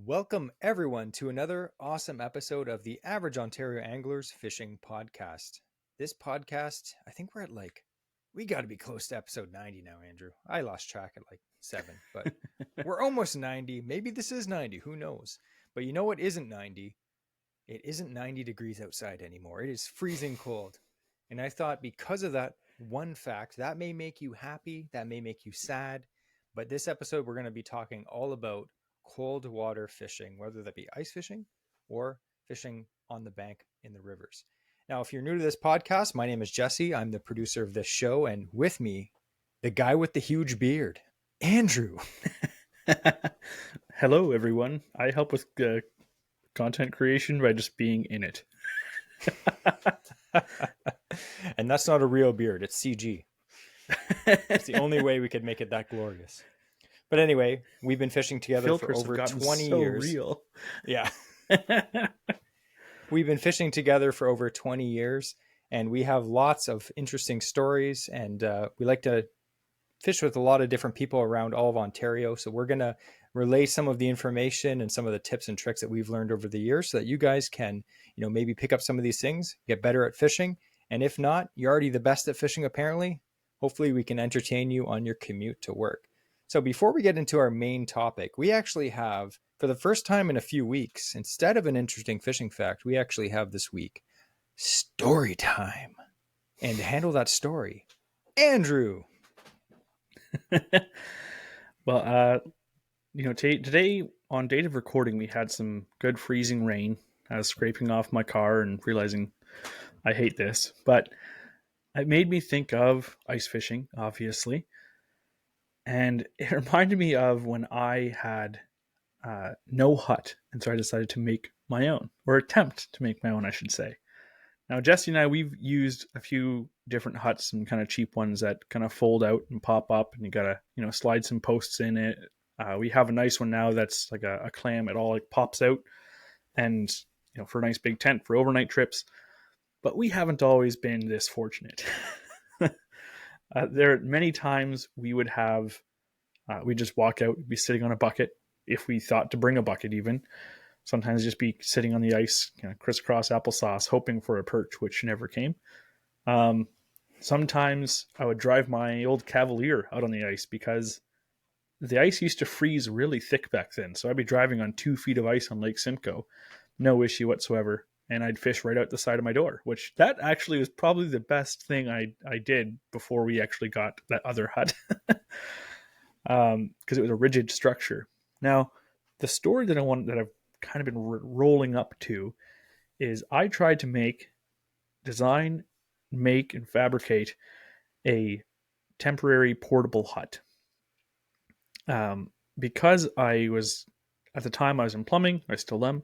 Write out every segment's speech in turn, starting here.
Welcome, everyone, to another awesome episode of the Average Ontario Anglers Fishing Podcast. This podcast, I think we got to be close to episode 90 now, Andrew. I lost track at like 7, but we're almost 90. Maybe this is 90. Who knows? But you know what isn't 90? It isn't 90 degrees outside anymore. It is freezing cold. And I thought because of that one fact, that may make you happy, that may make you sad. But this episode, we're going to be talking all about cold water fishing, whether that be ice fishing or fishing on the bank in the rivers. Now, if you're new to this podcast, my name is Jesse. I'm the producer of this show. And with me, the guy with the huge beard, Andrew. Hello, everyone. I help with content creation by just being in it. And that's not a real beard. It's CG. It's the only way we could make it that glorious. But anyway, we've been fishing together Filters for over have 20 so years. Real. Yeah. We've been fishing together for over 20 years, and we have lots of interesting stories, and we like to fish with a lot of different people around all of Ontario. So we're going to relay some of the information and some of the tips and tricks that we've learned over the years so that you guys can, maybe pick up some of these things, get better at fishing. And if not, you're already the best at fishing, apparently. Hopefully we can entertain you on your commute to work. So before we get into our main topic, we actually have, for the first time in a few weeks, instead of an interesting fishing fact, we actually have this week story time. And to handle that story, Andrew. Well, today on date of recording, we had some good freezing rain. I was scraping off my car and realizing I hate this, but it made me think of ice fishing, obviously. And it reminded me of when I had no hut. And so I decided to make my own, or attempt to make my own, I should say. Now, Jesse and I, we've used a few different huts, some kind of cheap ones that kind of fold out and pop up, and you got to, slide some posts in it. We have a nice one now that's like a clam. It all like pops out and, for a nice big tent for overnight trips. But we haven't always been this fortunate. There are many times we would have, we'd just walk out, be sitting on a bucket if we thought to bring a bucket even. Sometimes just be sitting on the ice, crisscross applesauce, hoping for a perch, which never came. Sometimes I would drive my old Cavalier out on the ice because the ice used to freeze really thick back then. So I'd be driving on 2 feet of ice on Lake Simcoe, no issue whatsoever. And I'd fish right out the side of my door, which that actually was probably the best thing I did before we actually got that other hut. Because it was a rigid structure. Now, the story that I've kind of been rolling up to is I tried to design, make, and fabricate a temporary portable hut. Because at the time I was in plumbing, I still am,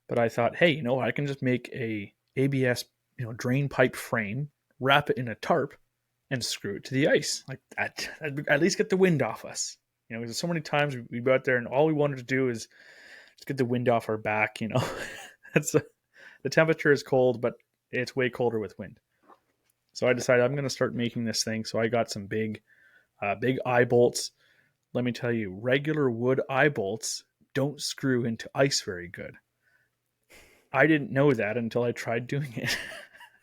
but I thought, hey, I can just make a ABS, drain pipe frame, wrap it in a tarp, and screw it to the ice. Like that, at least get the wind off us. Because so many times we go out there and all we wanted to do is just get the wind off our back. That's the temperature is cold, but it's way colder with wind. So I decided I'm going to start making this thing. So I got some big eye bolts. Let me tell you, regular wood eye bolts don't screw into ice very good. I didn't know that until I tried doing it.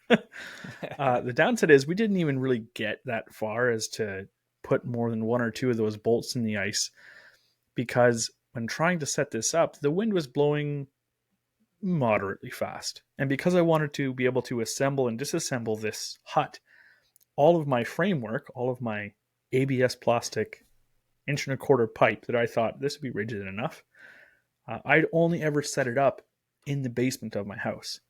The downside is we didn't even really get that far as to put more than 1 or 2 of those bolts in the ice, because when trying to set this up, the wind was blowing moderately fast. And because I wanted to be able to assemble and disassemble this hut, all of my framework, all of my ABS plastic 1.25-inch pipe that I thought this would be rigid enough, I'd only ever set it up in the basement of my house.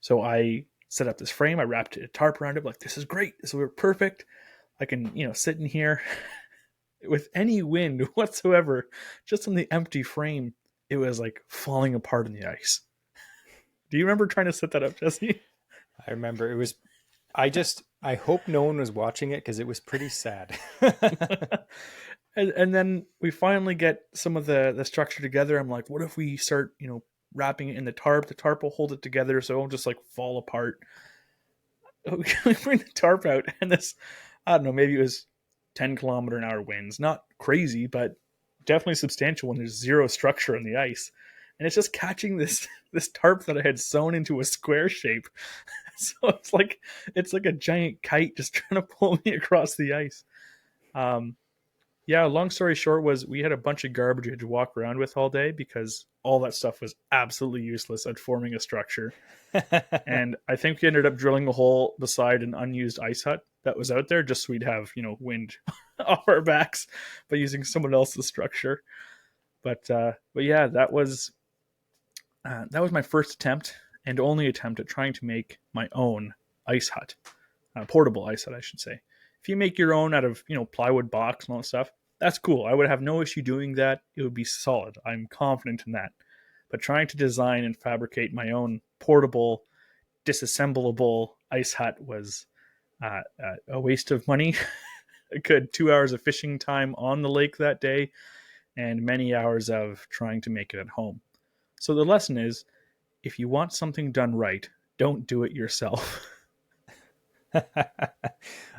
So I set up this frame, I wrapped a tarp around it, like, this is great, this will work perfect. I can, sit in here with any wind whatsoever, just on the empty frame. It was like falling apart in the ice. Do you remember trying to set that up, Jesse? I remember it was, I hope no one was watching it because it was pretty sad. And then we finally get some of the structure together. I'm like, what if we start, wrapping it in the tarp? The tarp will hold it together so it won't just like fall apart. We bring the tarp out and this, I don't know, maybe it was 10 kilometer an hour winds. Not crazy, but definitely substantial when there's zero structure on the ice. And it's just catching this tarp that I had sewn into a square shape. So it's like a giant kite just trying to pull me across the ice. Yeah, long story short was we had a bunch of garbage we had to walk around with all day because all that stuff was absolutely useless at forming a structure. And I think we ended up drilling a hole beside an unused ice hut that was out there just so we'd have, wind off our backs by using someone else's structure. But yeah, that was my first attempt and only attempt at trying to make my own ice hut, portable ice hut, I should say. If you make your own out of, plywood box and all that stuff, that's cool. I would have no issue doing that. It would be solid. I'm confident in that. But trying to design and fabricate my own portable, disassemblable ice hut was a waste of money. A good 2 hours of fishing time on the lake that day and many hours of trying to make it at home. So the lesson is, if you want something done right, don't do it yourself.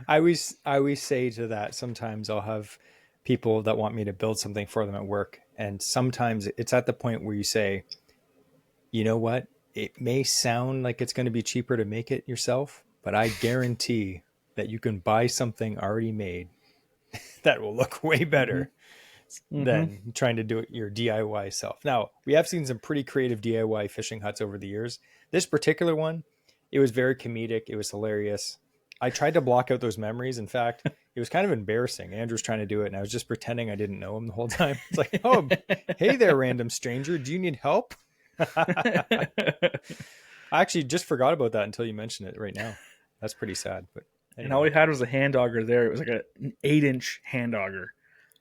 I always say to that, sometimes I'll have people that want me to build something for them at work. And sometimes it's at the point where you say, you know what? It may sound like it's going to be cheaper to make it yourself, but I guarantee that you can buy something already made that will look way better than trying to do it your DIY self. Now, we have seen some pretty creative DIY fishing huts over the years. This particular one, it was very comedic. It was hilarious. I tried to block out those memories. In fact, it was kind of embarrassing. Andrew's trying to do it, and I was just pretending I didn't know him the whole time. It's like, oh, hey there, random stranger. Do you need help? I actually just forgot about that until you mentioned it right now. That's pretty sad. But anyway. And all we had was a hand auger there. It was like an 8-inch hand auger.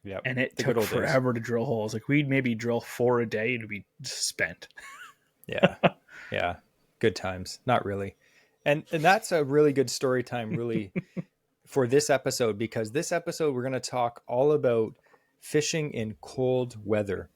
Yeah, and it took forever to drill holes. Like we'd maybe drill 4 a day and it'd be spent. Yeah. Good times. Not really. And that's a really good story time, really, for this episode, because this episode we're going to talk all about fishing in cold weather.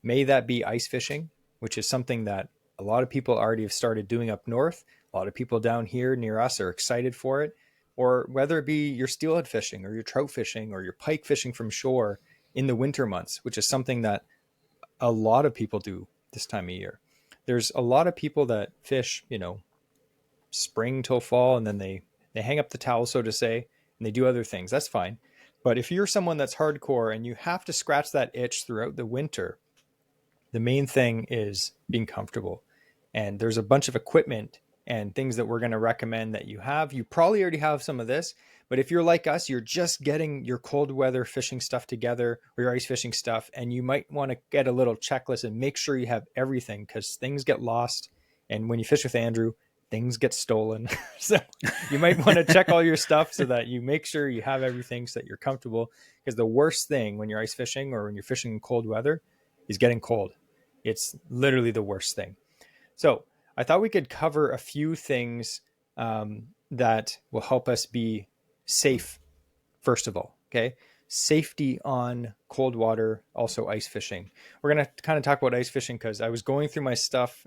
May that be ice fishing, which is something that a lot of people already have started doing up north. A lot of people down here near us are excited for it. Or whether it be your steelhead fishing or your trout fishing or your pike fishing from shore in the winter months, which is something that a lot of people do this time of year. There's a lot of people that fish, spring till fall, and then they hang up the towel, so to say, and they do other things. That's fine. But if you're someone that's hardcore and you have to scratch that itch throughout the winter, the main thing is being comfortable. And there's a bunch of equipment and things that we're going to recommend that you have. You probably already have some of this, but if you're like us, you're just getting your cold weather fishing stuff together or your ice fishing stuff, and you might want to get a little checklist and make sure you have everything, because things get lost. And when you fish with Andrew, things get stolen. So you might want to check all your stuff so that you make sure you have everything so that you're comfortable, because the worst thing when you're ice fishing or when you're fishing in cold weather is getting cold. It's literally the worst thing. So I thought we could cover a few things that will help us be safe, first of all. Okay. Safety on cold water, also ice fishing. We're going to kind of talk about ice fishing because I was going through my stuff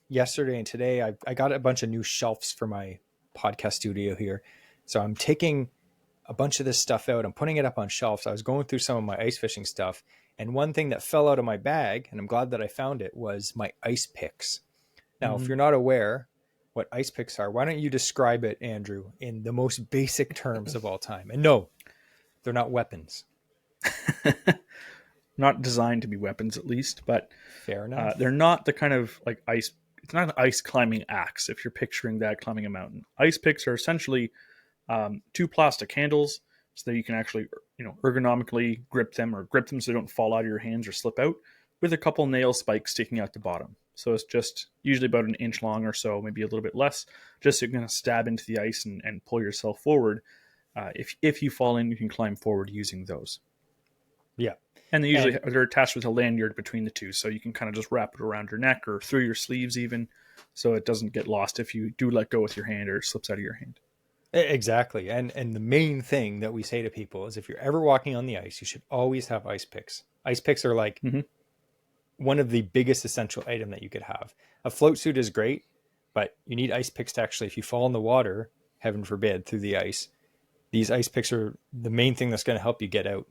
yesterday and today. I got a bunch of new shelves for my podcast studio here. So I'm taking a bunch of this stuff out. I'm putting it up on shelves. I was going through some of my ice fishing stuff. And one thing that fell out of my bag, and I'm glad that I found it, was my ice picks. Now, if you're not aware what ice picks are, why don't you describe it, Andrew, in the most basic terms of all time? And no, they're not weapons. Not designed to be weapons, at least, but fair enough. They're not the kind of like ice. It's not an ice climbing axe if you're picturing that climbing a mountain. Ice picks are essentially 2 plastic handles so that you can actually, ergonomically grip them so they don't fall out of your hands or slip out, with a couple nail spikes sticking out the bottom. So it's just usually about an inch long or so, maybe a little bit less, just so you're going to stab into the ice and pull yourself forward. If you fall in, you can climb forward using those. Yeah. And they're attached with a lanyard between the two, so you can kind of just wrap it around your neck or through your sleeves even, so it doesn't get lost if you do let go with your hand or it slips out of your hand. Exactly. And the main thing that we say to people is if you're ever walking on the ice, you should always have ice picks. Ice picks are like one of the biggest essential item that you could have. A float suit is great, but you need ice picks to actually, if you fall in the water, heaven forbid, through the ice, these ice picks are the main thing that's going to help you get out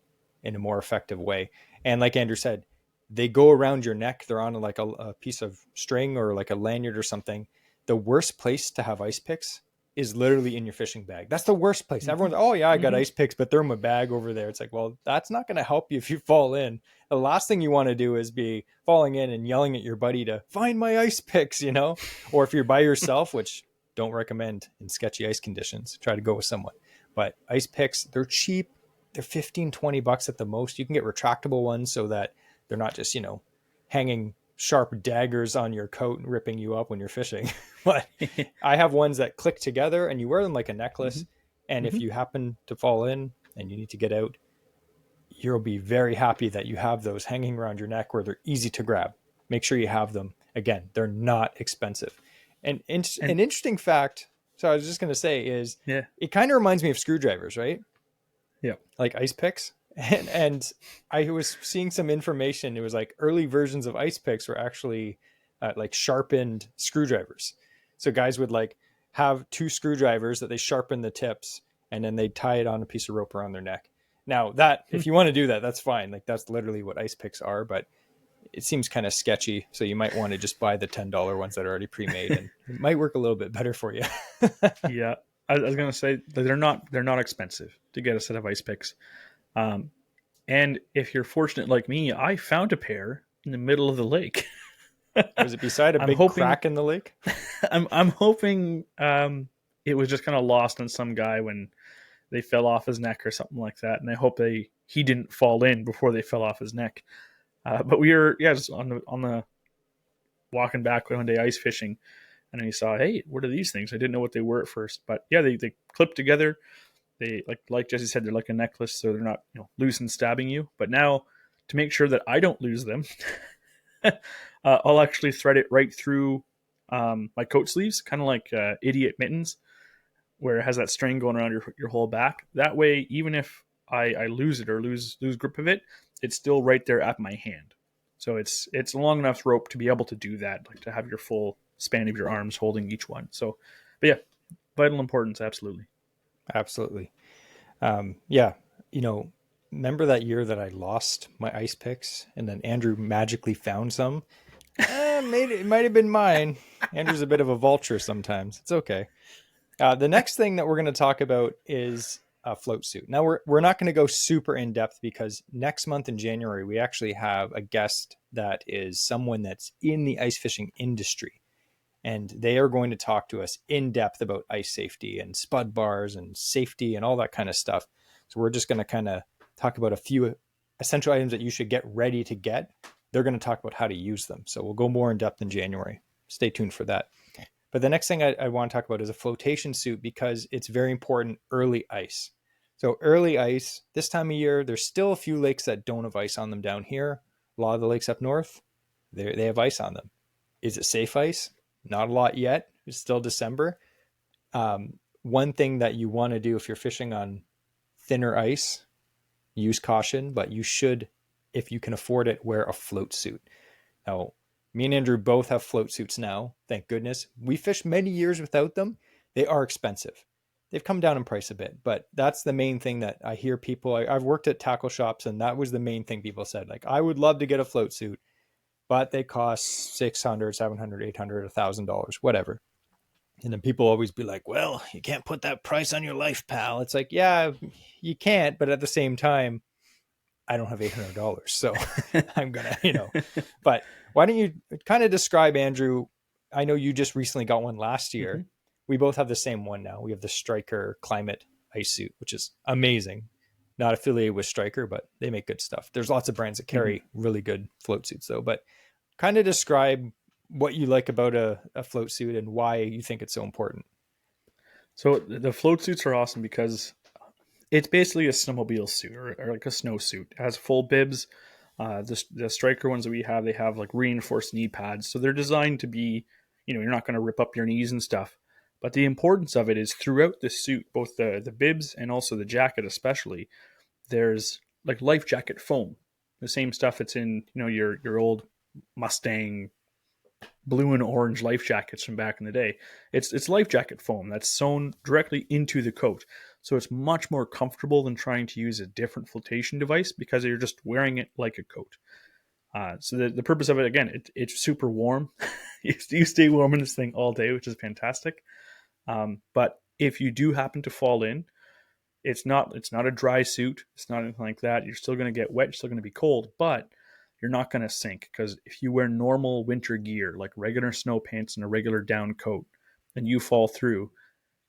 in a more effective way. And like Andrew said, they go around your neck. They're on like a piece of string or like a lanyard or something. The worst place to have ice picks is literally in your fishing bag. That's the worst place. Everyone's, oh yeah, I got ice picks, but they're in my bag over there. It's like, well, that's not going to help you if you fall in. The last thing you want to do is be falling in and yelling at your buddy to find my ice picks, you know? Or if you're by yourself, which don't recommend in sketchy ice conditions, try to go with someone. But ice picks, they're cheap. They're 15, 20 bucks at the most. You can get retractable ones so that they're not just, hanging sharp daggers on your coat and ripping you up when you're fishing. But I have ones that click together and you wear them like a necklace. And if you happen to fall in and you need to get out, you'll be very happy that you have those hanging around your neck where they're easy to grab. Make sure you have them. Again, they're not expensive. And an interesting fact, so I was just going to say is it kind of reminds me of screwdrivers, right? Yeah. Like ice picks. And I was seeing some information. It was like early versions of ice picks were actually like sharpened screwdrivers. So guys would like have two screwdrivers that they sharpen the tips and then they tie it on a piece of rope around their neck. Now that if you want to do that, that's fine. Like that's literally what ice picks are, but it seems kind of sketchy. So you might want to just buy the $10 ones that are already pre-made and it might work a little bit better for you. Yeah. I was going to say they're not expensive to get a set of ice picks. And if you're fortunate like me, I found a pair in the middle of the lake. Was it beside a big crack in the lake? I'm hoping it was just kind of lost on some guy when they fell off his neck or something like that. And I hope he didn't fall in before they fell off his neck. But we were just on the walking back one day ice fishing, and I saw, hey, what are these things? I didn't know what they were at first, but yeah, they clip together. They like Jesse said, they're like a necklace, so they're not loose and stabbing you. But now, to make sure that I don't lose them, I'll actually thread it right through my coat sleeves, kind of like idiot mittens, where it has that string going around your whole back. That way, even if I lose it or lose grip of it, it's still right there at my hand. So it's a long enough rope to be able to do that, like to have your full span of your arms holding each one. So, but yeah, vital importance, absolutely. Absolutely. Yeah. Remember that year that I lost my ice picks and then Andrew magically found some? It might have been mine. Andrew's a bit of a vulture sometimes. It's okay. The next thing that we're going to talk about is a float suit. Now we're not going to go super in depth because next month in January, we actually have a guest that is someone that's in the ice fishing industry. And they are going to talk to us in depth about ice safety and spud bars and safety and all that kind of stuff. So we're just going to kind of talk about a few essential items that you should get ready to get. They're going to talk about how to use them. So we'll go more in depth in January. Stay tuned for that. But the next thing I want to talk about is a flotation suit because it's very important early ice. So early ice, this time of year, there's still a few lakes that don't have ice on them down here. A lot of the lakes up north, they have ice on them. Is it safe ice? Not a lot yet. It's still December. One thing that you want to do if you're fishing on thinner ice, use caution, but you should, if you can afford it, wear a float suit. Now, me and Andrew both have float suits now. Thank goodness. We fished many years without them. They are expensive. They've come down in price a bit, but that's the main thing that I hear people. I've worked at tackle shops, and that was the main thing people said. Like, I would love to get a float suit, but they cost $600, $700, $800, $1,000, whatever. And then people always be like, well, you can't put that price on your life, pal. It's like, yeah, you can't. But at the same time, I don't have $800. So I'm going to, but why don't you kind of describe, Andrew? I know you just recently got one last year. Mm-hmm. We both have the same one now. We have the Striker Climate Ice Suit, which is amazing. Not affiliated with Striker, but they make good stuff. There's lots of brands that carry really good float suits though, but kind of describe what you like about a float suit and why you think it's so important. So the float suits are awesome because it's basically a snowmobile suit or like a snow suit. It has full bibs. The Striker ones that we have, they have like reinforced knee pads. So they're designed to be, you're not going to rip up your knees and stuff. But the importance of it is throughout the suit, both the bibs and also the jacket especially, there's like life jacket foam. The same stuff that's in, your old Mustang blue and orange life jackets from back in the day. It's life jacket foam that's sewn directly into the coat. So it's much more comfortable than trying to use a different flotation device because you're just wearing it like a coat. So the purpose of it, again, it's super warm. You stay warm in this thing all day, which is fantastic. But if you do happen to fall in, it's not a dry suit. It's not anything like that. You're still going to get wet. You're still going to be cold, but you're not going to sink, because if you wear normal winter gear like regular snow pants and a regular down coat and you fall through,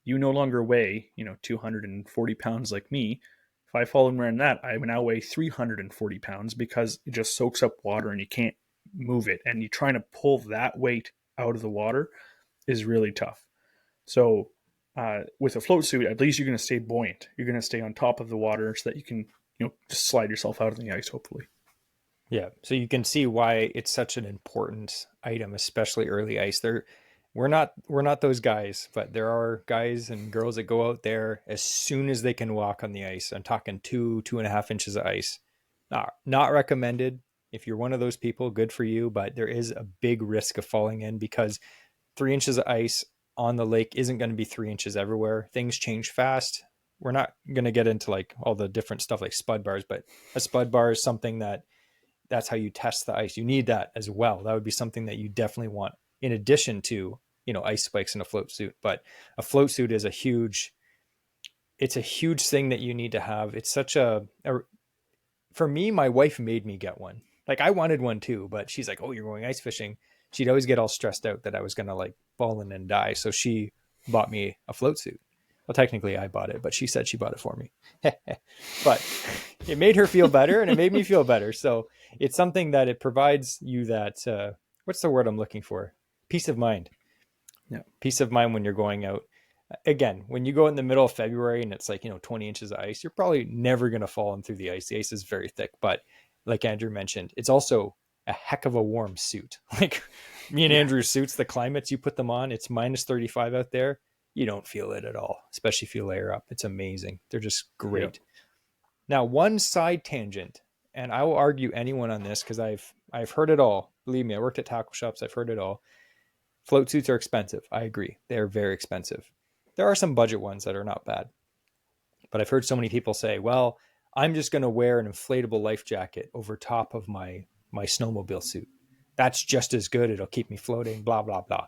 you no longer weigh 240 pounds like me. If I fall in wearing that, I now weigh 340 pounds because it just soaks up water and you can't move it. And you trying to pull that weight out of the water is really tough. So with a float suit, at least you're going to stay buoyant. You're going to stay on top of the water so that you can just slide yourself out of the ice, hopefully. Yeah, so you can see why it's such an important item, especially early ice. We're not those guys, but there are guys and girls that go out there as soon as they can walk on the ice. I'm talking 2.5 inches of ice. Not recommended. If you're one of those people, good for you, but there is a big risk of falling in, because 3 inches of ice on the lake isn't going to be 3 inches everywhere. Things change fast. We're not going to get into like all the different stuff like spud bars, but a spud bar is something that's how you test the ice. You need that as well. That would be something that you definitely want in addition to, ice spikes in a float suit. But a float suit is a huge thing that you need to have. It's such for me, my wife made me get one. Like, I wanted one too, but she's like, "Oh, you're going ice fishing." She'd always get all stressed out that I was going to like fall in and die. So she bought me a float suit. Well, technically I bought it, but she said she bought it for me. But it made her feel better and it made me feel better. So it's something that it provides you that, what's the word I'm looking for? Peace of mind. Yeah. Peace of mind when you're going out. Again, when you go in the middle of February and it's like, 20 inches of ice, you're probably never going to fall in through the ice. The ice is very thick, but like Andrew mentioned, it's also a heck of a warm suit. Like me and Andrew's suits, the climates you put them on, it's minus 35 out there. You don't feel it at all, especially if you layer up. It's amazing. They're just great. Yep. Now, one side tangent, and I will argue anyone on this because I've heard it all. Believe me, I worked at tackle shops. I've heard it all. Float suits are expensive. I agree. They're very expensive. There are some budget ones that are not bad. But I've heard so many people say, well, I'm just going to wear an inflatable life jacket over top of my snowmobile suit. That's just as good. It'll keep me floating, blah, blah, blah.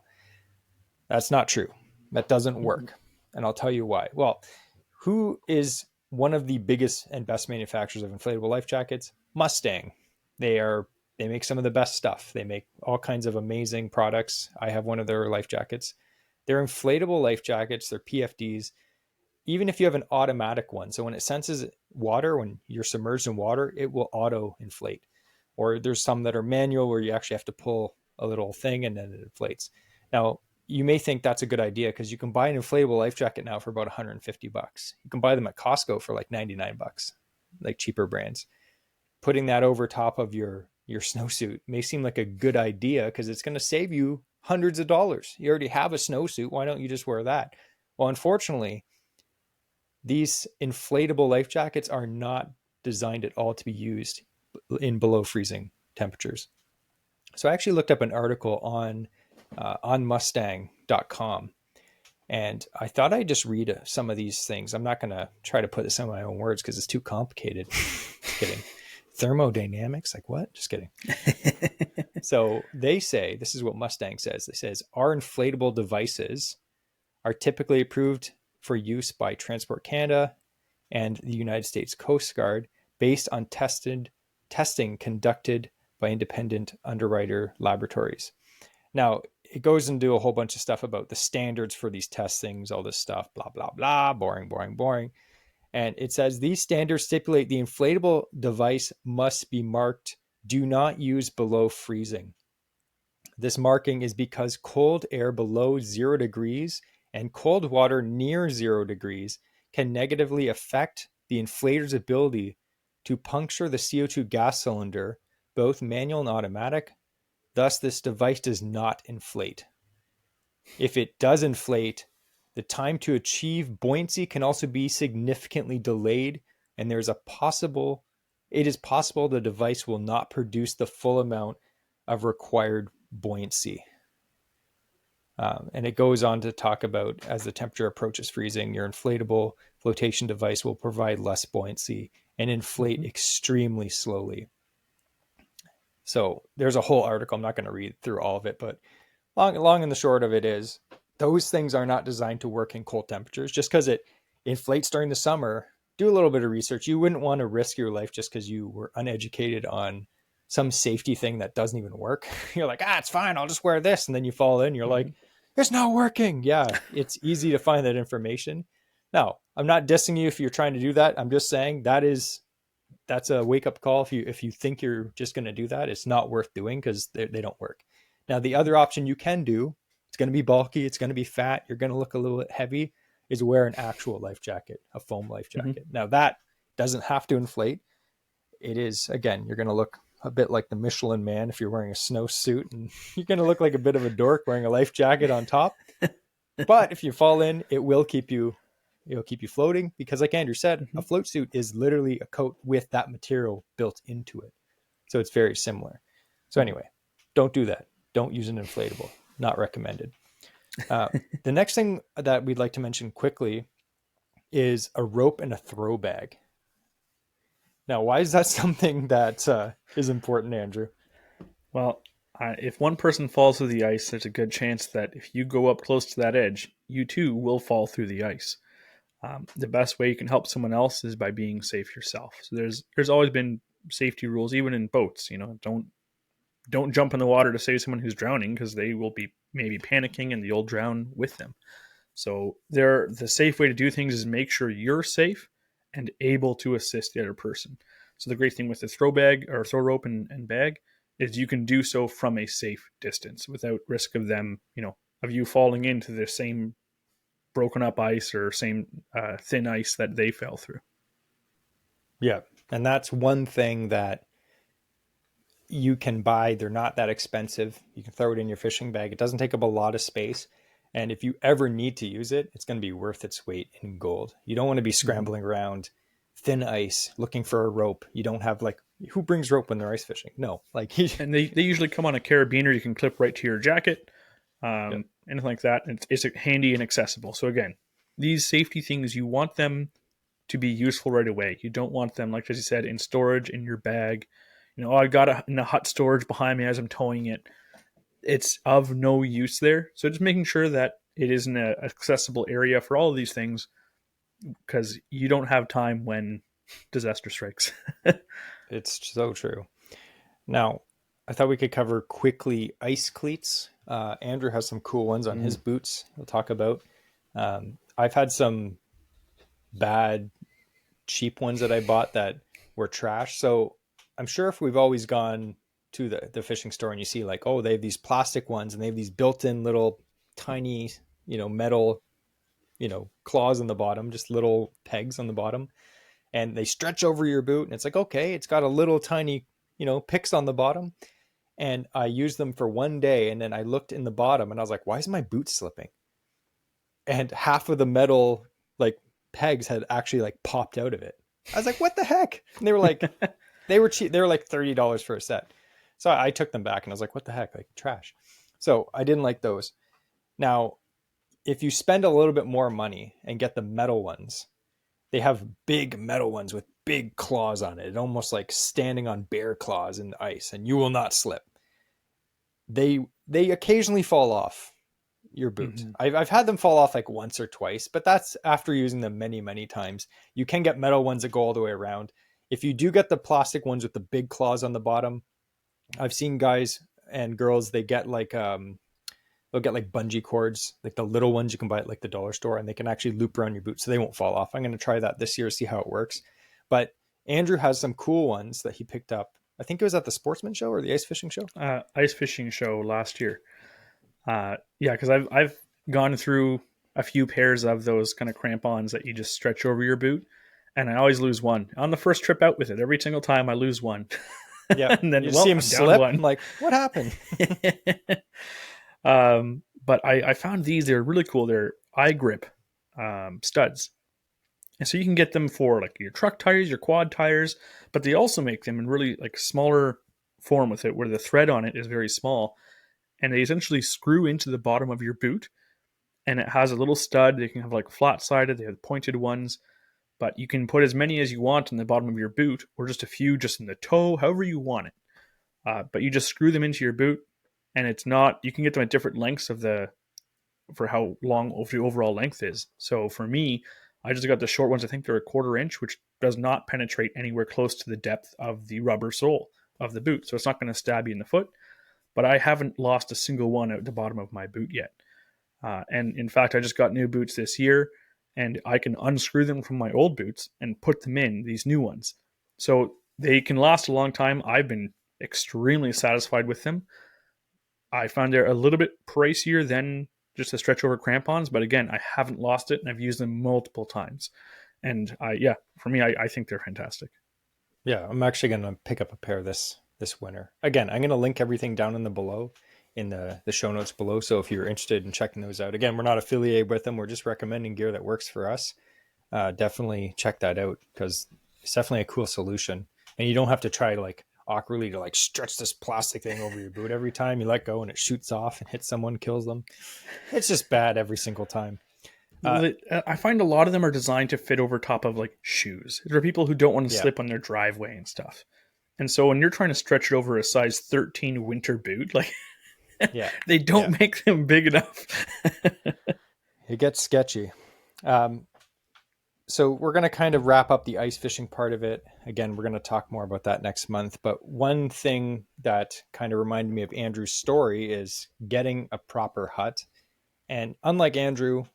That's not true. That doesn't work. And I'll tell you why. Well, who is one of the biggest and best manufacturers of inflatable life jackets? Mustang. They make some of the best stuff. They make all kinds of amazing products. I have one of their life jackets. They're inflatable life jackets. They're PFDs. Even if you have an automatic one, so when it senses water, when you're submerged in water, it will auto inflate. Or there's some that are manual where you actually have to pull a little thing and then it inflates. Now, you may think that's a good idea because you can buy an inflatable life jacket now for about $150. You can buy them at Costco for like $99, like cheaper brands. Putting that over top of your snowsuit may seem like a good idea because it's going to save you hundreds of dollars. You already have a snowsuit. Why don't you just wear that? Well, unfortunately, these inflatable life jackets are not designed at all to be used in below freezing temperatures. So I actually looked up an article on Mustang.com, and I thought I'd just read some of these things. I'm not going to try to put this in my own words because it's too complicated. Just kidding. Thermodynamics? Like what? Just kidding. So they say, this is what Mustang says. It says, our inflatable devices are typically approved for use by Transport Canada and the United States Coast Guard based on testing conducted by independent underwriter laboratories. Now, it goes into a whole bunch of stuff about the standards for these testings, all this stuff, blah, blah, blah, boring, boring, boring. And it says these standards stipulate the inflatable device must be marked "Do not use below freezing." This marking is because cold air below 0 degrees and cold water near 0 degrees can negatively affect the inflator's ability to puncture the CO2 gas cylinder, both manual and automatic. Thus, this device does not inflate. If it does inflate, the time to achieve buoyancy can also be significantly delayed, and it is possible the device will not produce the full amount of required buoyancy. And it goes on to talk about as the temperature approaches freezing, your inflatable flotation device will provide less buoyancy and inflate extremely slowly. So there's a whole article. I'm not going to read through all of it, but long and the short of it is those things are not designed to work in cold temperatures. Just because it inflates during the summer, do a little bit of research. You wouldn't want to risk your life just because you were uneducated on some safety thing that doesn't even work. You're like, it's fine. I'll just wear this. And then you fall in. You're like, it's not working. Yeah, it's easy to find that information. Now, I'm not dissing you if you're trying to do that. I'm just saying that's a wake up call. If you think you're just going to do that, it's not worth doing because they don't work. Now, the other option you can do, it's going to be bulky, it's going to be fat, you're going to look a little bit heavy, is wear an actual life jacket, a foam life jacket. Now, that doesn't have to inflate. It is, again, you're going to look a bit like the Michelin Man if you're wearing a snowsuit, and you're going to look like a bit of a dork wearing a life jacket on top. But if you fall in, it'll keep you floating because, like Andrew said, a float suit is literally a coat with that material built into it. So it's very similar. So anyway, don't do that. Don't use an inflatable. Not recommended. The next thing that we'd like to mention quickly is a rope and a throw bag. Now, why is that something that is important, Andrew? Well, if one person falls through the ice, there's a good chance that if you go up close to that edge, you too will fall through the ice. The best way you can help someone else is by being safe yourself. So there's always been safety rules, even in boats. Don't jump in the water to save someone who's drowning because they will be maybe panicking and you'll drown with them. So the safe way to do things is make sure you're safe and able to assist the other person. So the great thing with the throw bag or throw rope and bag is you can do so from a safe distance without risk of them, of you falling into the same broken up ice or same thin ice that they fell through. Yeah. And that's one thing that you can buy. They're not that expensive. You can throw it in your fishing bag. It doesn't take up a lot of space. And if you ever need to use it, it's going to be worth its weight in gold. You don't want to be scrambling around thin ice looking for a rope. You don't have who brings rope when they're ice fishing? No. And they usually come on a carabiner you can clip right to your jacket. Anything like that. It's handy and accessible. So again, these safety things, you want them to be useful right away. You don't want them, like as you said, in storage in your bag. I got it in a hot storage behind me as I'm towing it. It's of no use there. So just making sure that it is in an accessible area for all of these things, because you don't have time when disaster strikes. It's so true. Now, I thought we could cover quickly ice cleats. Andrew has some cool ones on his boots we'll talk about. I've had some bad, cheap ones that I bought that were trash. So I'm sure if we've always gone to the fishing store and you see they have these plastic ones and they have these built-in little tiny, metal, claws on the bottom, just little pegs on the bottom, and they stretch over your boot. And it's okay, it's got a little tiny, picks on the bottom. And I used them for one day. And then I looked in the bottom and I was like, why is my boot slipping? And half of the metal pegs had actually popped out of it. I was like, what the heck? And they were they were cheap. They were $30 for a set. So I took them back and I was like, what the heck? Trash. So I didn't like those. Now, if you spend a little bit more money and get the metal ones, they have big metal ones with big claws on it. It's almost like standing on bear claws in the ice, and you will not slip. They occasionally fall off your boot. I've had them fall off once or twice, but that's after using them many, many times. You can get metal ones that go all the way around. If you do get the plastic ones with the big claws on the bottom, I've seen guys and girls, they get they'll get bungee cords, the little ones you can buy at the dollar store, and they can actually loop around your boot so they won't fall off. I'm going to try that this year, see how it works. But Andrew has some cool ones that he picked up. I think it was at the Sportsman Show or the Ice Fishing Show. Ice Fishing Show last year. Because I've gone through a few pairs of those kind of crampons that you just stretch over your boot, and I always lose one on the first trip out with it. Every single time I lose one. Yeah, and then you see him slip. One. I'm like, what happened? But I found they're really cool. They're eye grip studs. And so you can get them for your truck tires, your quad tires, but they also make them in really smaller form with it, where the thread on it is very small. and they essentially screw into the bottom of your boot. And it has a little stud. They can have like flat sided, they have pointed ones, but you can put as many as you want in the bottom of your boot, or just a few just in the toe, however you want it. But you just screw them into your boot, and it's not, you can get them at different lengths for how long the overall length is. So for me, I just got the short ones. I think they're a 1/4 inch, which does not penetrate anywhere close to the depth of the rubber sole of the boot. So it's not going to stab you in the foot, but I haven't lost a single one at the bottom of my boot yet. And in fact, I just got new boots this year, and I can unscrew them from my old boots and put them in these new ones. So they can last a long time. I've been extremely satisfied with them. I found they're a little bit pricier than just the stretch over crampons, but again, I haven't lost it, and I've used them multiple times. And for me, I think they're fantastic. Yeah, I'm actually going to pick up a pair this winter. Again, I'm going to link everything down in the show notes below. So if you're interested in checking those out, again, we're not affiliated with them. We're just recommending gear that works for us. Definitely check that out, because it's definitely a cool solution. And you don't have to try like awkwardly to like stretch this plastic thing over your boot every time you let go and it shoots off and hits someone, kills them. It's just bad every single time. I find a lot of them are designed to fit over top of like shoes. There are people who don't want to slip on their driveway and stuff. And so when you're trying to stretch it over a size 13 winter boot, like they don't make them big enough. It gets sketchy. So we're going to kind of wrap up the ice fishing part of it. Again, we're going to talk more about that next month. But one thing that kind of reminded me of Andrew's story is getting a proper hut. And unlike Andrew,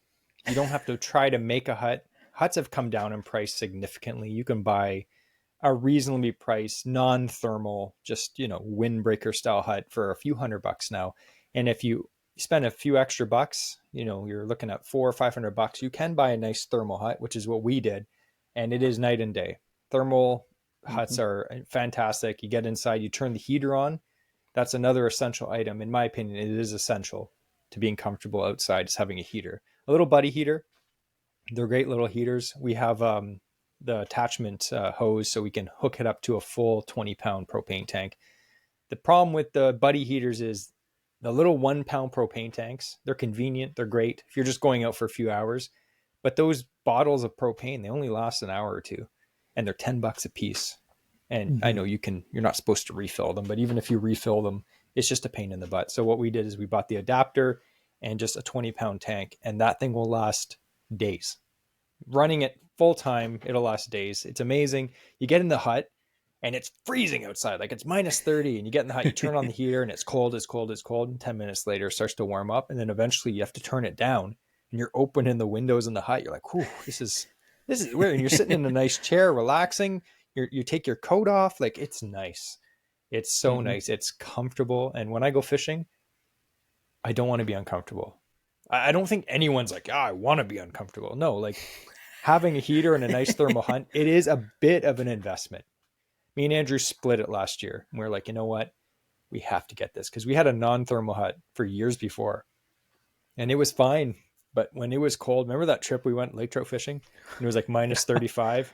you don't have to try to make a hut. Huts have come down in price significantly. You can buy a reasonably priced, non-thermal, just, windbreaker style hut for a few $100 now. And if you spend a few extra bucks, you're looking at $400 or $500, you can buy a nice thermal hut, which is what we did. And it is night and day. Thermal huts are fantastic. You get inside, you turn the heater on. That's another essential item. In my opinion, it is essential to being comfortable outside, is having a heater. A little buddy heater. They're great little heaters. We have the attachment hose, so we can hook it up to a full 20-pound propane tank. The problem with the buddy heaters is the little 1-pound propane tanks. They're convenient. They're great if you're just going out for a few hours. But those bottles of propane, they only last an hour or two, and they're $10 a piece. And I know you're not supposed to refill them, but even if you refill them, it's just a pain in the butt. So what we did is we bought the adapter and just a 20-pound tank, and that thing will last days. Running it full time, it'll last days. It's amazing. You get in the hut and it's freezing outside, like it's minus 30, and you get in the hut, you turn on the heater and it's cold, and 10 minutes later it starts to warm up, and then eventually you have to turn it down, and you're opening the windows in the hut. You're like, whew, this is weird. And you're sitting in a nice chair, relaxing. You take your coat off. Like, it's nice. It's so nice. It's comfortable. And when I go fishing, I don't want to be uncomfortable. I don't think anyone's like, I want to be uncomfortable. No, like having a heater and a nice thermal hunt, it is a bit of an investment. Me and Andrew split it last year. And we we're like, you know what? We have to get this, because we had a non-thermal hut for years before, and it was fine. But when it was cold, remember that trip we went lake trout fishing and it was like minus 35?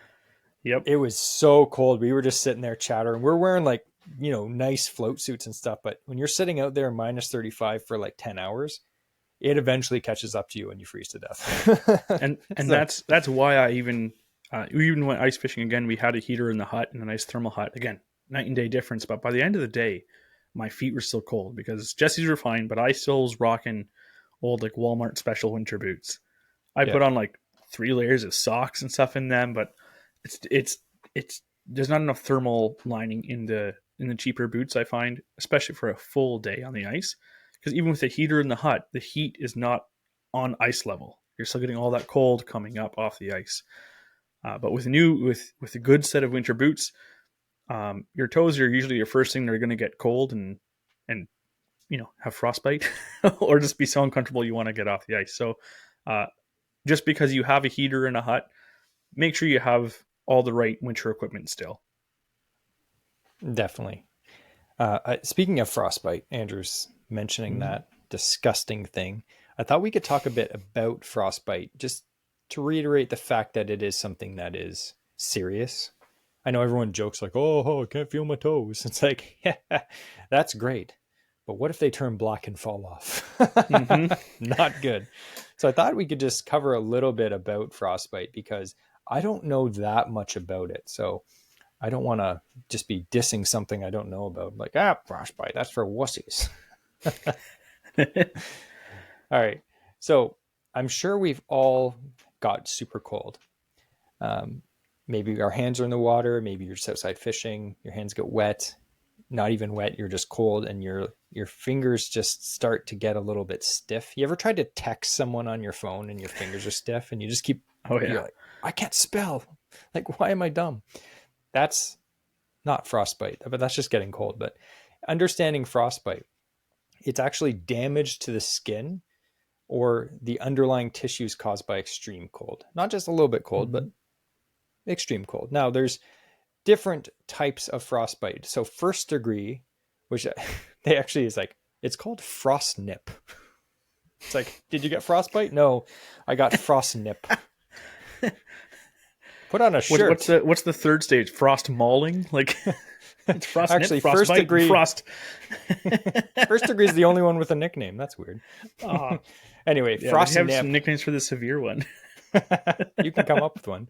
Yep. It was so cold. We were just sitting there chattering. We're wearing like, nice float suits and stuff. But when you're sitting out there minus 35 for like 10 hours, it eventually catches up to you and you freeze to death. and that's why I even went ice fishing again. We had a heater in the hut and a nice thermal hut. Again, night and day difference. But by the end of the day, my feet were still cold, because Jesse's were fine, but I still was rocking old like Walmart special winter boots. I put on like 3 layers of socks and stuff in them, but it's there's not enough thermal lining in the cheaper boots, I find, especially for a full day on the ice. Because even with the heater in the hut, the heat is not on ice level. You're still getting all that cold coming up off the ice. But with a good set of winter boots, your toes are usually your first thing. They're going to get cold and have frostbite, or just be so uncomfortable you want to get off the ice. So just because you have a heater in a hut, make sure you have all the right winter equipment still. Definitely. Speaking of frostbite, Andrew's mentioning that disgusting thing. I thought we could talk a bit about frostbite, just to reiterate the fact that it is something that is serious. I know everyone jokes like, oh, I can't feel my toes. It's like, yeah, that's great. but what if they turn black and fall off? Mm-hmm. Not good. So I thought we could just cover a little bit about frostbite because I don't know that much about it. So I don't want to just be dissing something I don't know about. Like, frostbite, that's for wussies. All right. So I'm sure we've all got super cold. Maybe our hands are in the water. Maybe you're just outside fishing. Your hands get wet. Not even wet. You're just cold, and your fingers just start to get a little bit stiff. You ever tried to text someone on your phone and your fingers are stiff, and you just keep, Oh yeah. you're like, I can't spell. Like, why am I dumb? That's not frostbite, but that's just getting cold. But understanding frostbite, it's actually damage to the skin or the underlying tissues caused by extreme cold. Not just a little bit cold, but extreme cold. Now, there's different types of frostbite. So first degree, which they actually is like, it's called frost nip. It's like, did you get frostbite? No, I got frost nip. Put on a shirt. What's the third stage? Frost mauling? Like it's frost Actually, nip, frostbite, first degree frost. First degree is the only one with a nickname. That's weird. Anyway, Yeah, frost we have nip. some nicknames for the severe one. You can come up with one.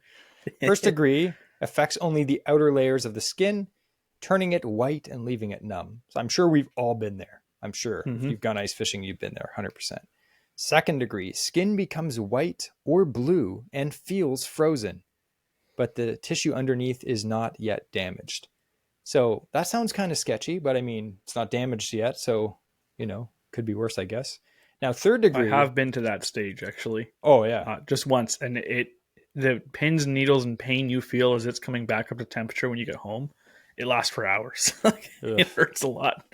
First degree affects only the outer layers of the skin, turning it white and leaving it numb. So I'm sure we've all been there. I'm sure if you've gone ice fishing, you've been there 100%. Second degree, skin becomes white or blue and feels frozen, but the tissue underneath is not yet damaged. So that sounds kind of sketchy, but I mean, it's not damaged yet. So, could be worse, I guess. Now, third degree. I have been to that stage actually. Oh yeah. Just once. And the pins and needles and pain you feel as it's coming back up to temperature when you get home, it lasts for hours. It hurts a lot.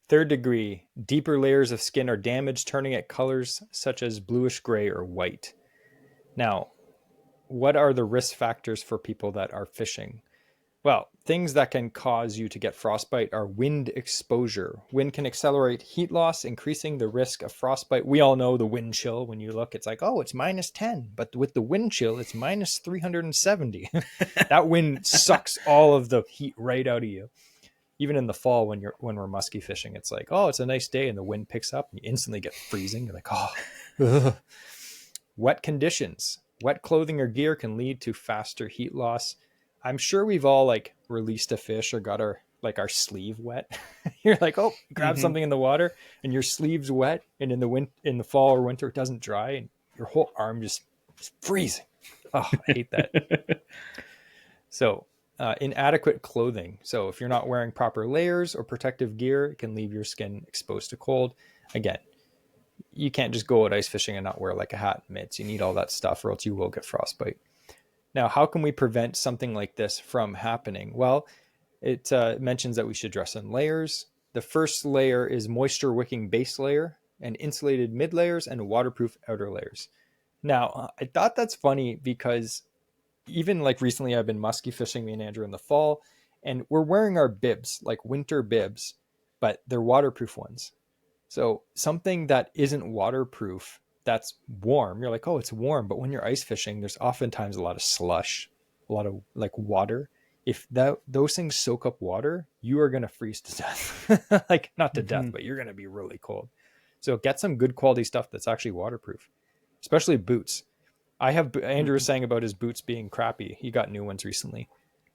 Third degree, deeper layers of skin are damaged, turning it colors such as bluish gray or white. Now, what are the risk factors for people that are fishing? Well, things that can cause you to get frostbite are wind exposure. Wind can accelerate heat loss, increasing the risk of frostbite. We all know the wind chill. When you look, it's like, oh, it's -10. But with the wind chill, it's -370. That wind sucks all of the heat right out of you. Even in the fall, when we're musky fishing, it's like, oh, it's a nice day, and the wind picks up, and you instantly get freezing. You're like, oh. Ugh. Wet conditions. Wet clothing or gear can lead to faster heat loss. I'm sure we've all released a fish or got our sleeve wet. You're like, oh, grab something in the water and your sleeve's wet, and in the fall or winter it doesn't dry and your whole arm just is freezing. Oh, I hate that. So inadequate clothing. So if you're not wearing proper layers or protective gear, it can leave your skin exposed to cold. Again, you can't just go out ice fishing and not wear a hat and mitts. You need all that stuff or else you will get frostbite. Now, how can we prevent something like this from happening? Well, it mentions that we should dress in layers. The first layer is moisture wicking base layer and insulated mid layers and waterproof outer layers. Now, I thought that's funny because even recently I've been musky fishing, me and Andrew, in the fall, and we're wearing our bibs, winter bibs, but they're waterproof ones. So something that isn't waterproof, that's warm, you're like, oh, it's warm. But when you're ice fishing, there's oftentimes a lot of slush, a lot of water. If those things soak up water, you are going to freeze to death. Not to death, but you're going to be really cold. So get some good quality stuff that's actually waterproof, especially boots. Andrew was saying about his boots being crappy. He got new ones recently,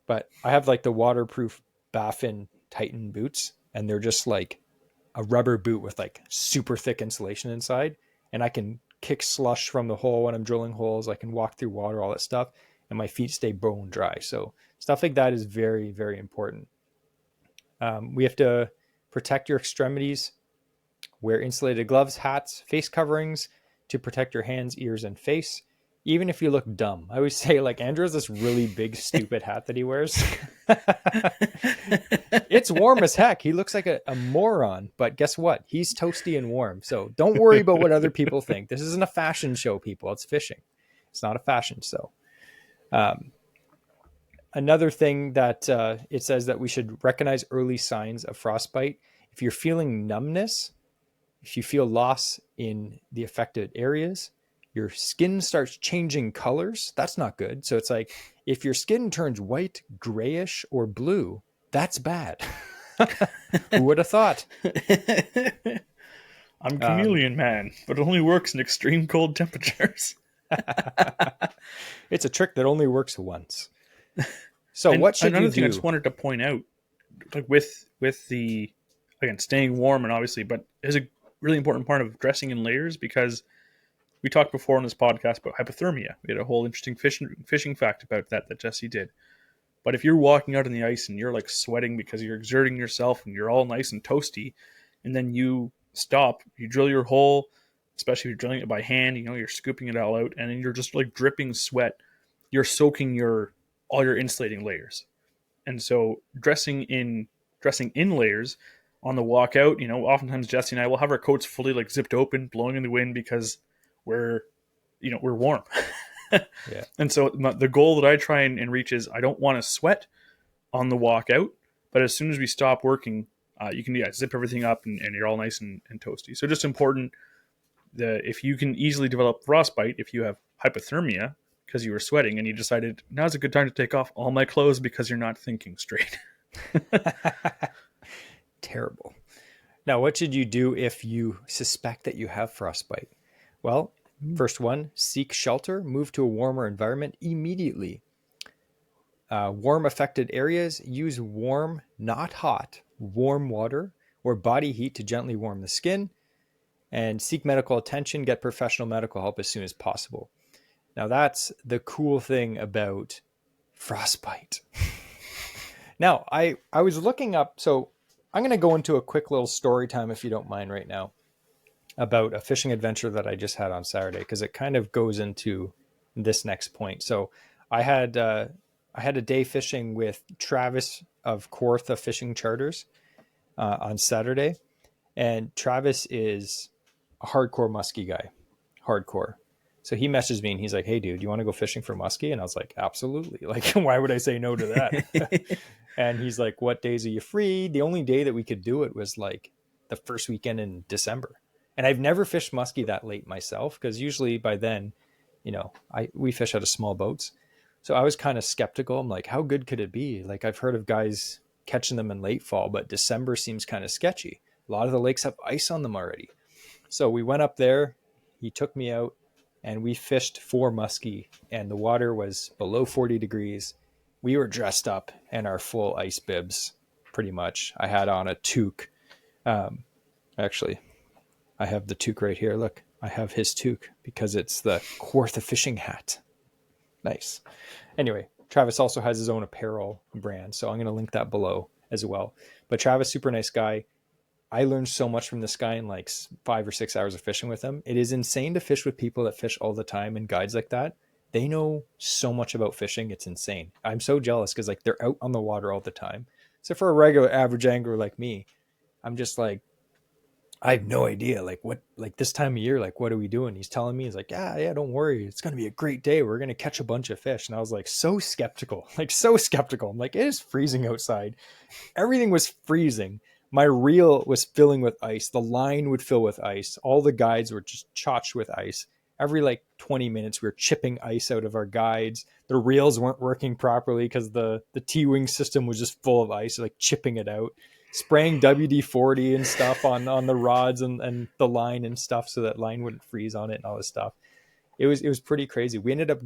but I have the waterproof Baffin Titan boots, and they're just a rubber boot with super thick insulation inside, and I can kick slush from the hole when I'm drilling holes. I can walk through water, all that stuff, and my feet stay bone dry. So stuff like that is very, very important. We have to protect your extremities, wear insulated gloves, hats, face coverings to protect your hands, ears, and face. Even if you look dumb. I always say, Andrew has this really big, stupid hat that he wears. It's warm as heck. He looks like a moron, but guess what? He's toasty and warm. So don't worry about what other people think. This isn't a fashion show, people. It's fishing. It's not a fashion show. Another thing that it says that we should recognize early signs of frostbite. If you're feeling numbness, if you feel loss in the affected areas, your skin starts changing colors, that's not good. So it's if your skin turns white, grayish, or blue, that's bad. Who would have thought? I'm chameleon man, but it only works in extreme cold temperatures. It's a trick that only works once. So And what should another you thing I do? just wanted to point out, like with the, again, staying warm and obviously, but is a really important part of dressing in layers, because we talked before on this podcast about hypothermia. We had a whole interesting fishing fact about that Jesse did. But if you're walking out on the ice and you're like sweating because you're exerting yourself and you're all nice and toasty, and then you stop, you drill your hole, especially if you're drilling it by hand, you're scooping it all out, and then you're just like dripping sweat. You're soaking all your insulating layers. And so dressing in layers on the walk out, oftentimes Jesse and I will have our coats fully like zipped open, blowing in the wind, because we're warm. Yeah. And so the goal that I try and reach is, I don't want to sweat on the walk out, but as soon as we stop working, you can zip everything up and you're all nice and toasty. So just important that if you can easily develop frostbite, if you have hypothermia because you were sweating and you decided now's a good time to take off all my clothes because you're not thinking straight. Terrible. Now, what should you do if you suspect that you have frostbite? Well, first one, seek shelter, move to a warmer environment immediately. Warm affected areas, use warm, not hot, warm water or body heat to gently warm the skin, and seek medical attention, get professional medical help as soon as possible. Now, that's the cool thing about frostbite. Now, I was looking up, so I'm going to go into a quick little story time, if you don't mind, right now, about a fishing adventure that I just had on Saturday, because it kind of goes into this next point. So I had a day fishing with Travis of Kawartha Fishing Charters on Saturday, and Travis is a hardcore musky guy, hardcore. So he messaged me and he's like, "Hey, dude, you want to go fishing for musky?" And I was like, "Absolutely! Like, why would I say no to that?" And he's like, "What days are you free?" The only day that we could do it was like the first weekend in December. And I've never fished musky that late myself, because usually by then, we fish out of small boats. So I was kind of skeptical. I'm like, how good could it be? Like, I've heard of guys catching them in late fall, but December seems kind of sketchy. A lot of the lakes have ice on them already. So we went up there. He took me out and we fished for musky, and the water was below 40 degrees. We were dressed up in our full ice bibs, pretty much. I had on a toque. Actually, I have the toque right here. Look, I have his toque because it's the Kawartha fishing hat. Nice. Anyway, Travis also has his own apparel brand, so I'm going to link that below as well. But Travis, super nice guy. I learned so much from this guy in like 5 or 6 hours of fishing with him. It is insane to fish with people that fish all the time and guides like that. They know so much about fishing. It's insane. I'm so jealous because like they're out on the water all the time. So for a regular average angler like me, I'm just like, I have no idea. Like what, like this time of year, like what are we doing? He's telling me, he's like, yeah, don't worry. It's going to be a great day. We're going to catch a bunch of fish. And I was like, so skeptical. I'm like, it is freezing outside. Everything was freezing. My reel was filling with ice. The line would fill with ice. All the guides were just chocked with ice. Every like 20 minutes, we were chipping ice out of our guides. The reels weren't working properly because the T-wing system was just full of ice, like chipping it out. Spraying WD-40 and stuff on the rods and the line and stuff so that line wouldn't freeze on it and all this stuff. It was pretty crazy. We ended up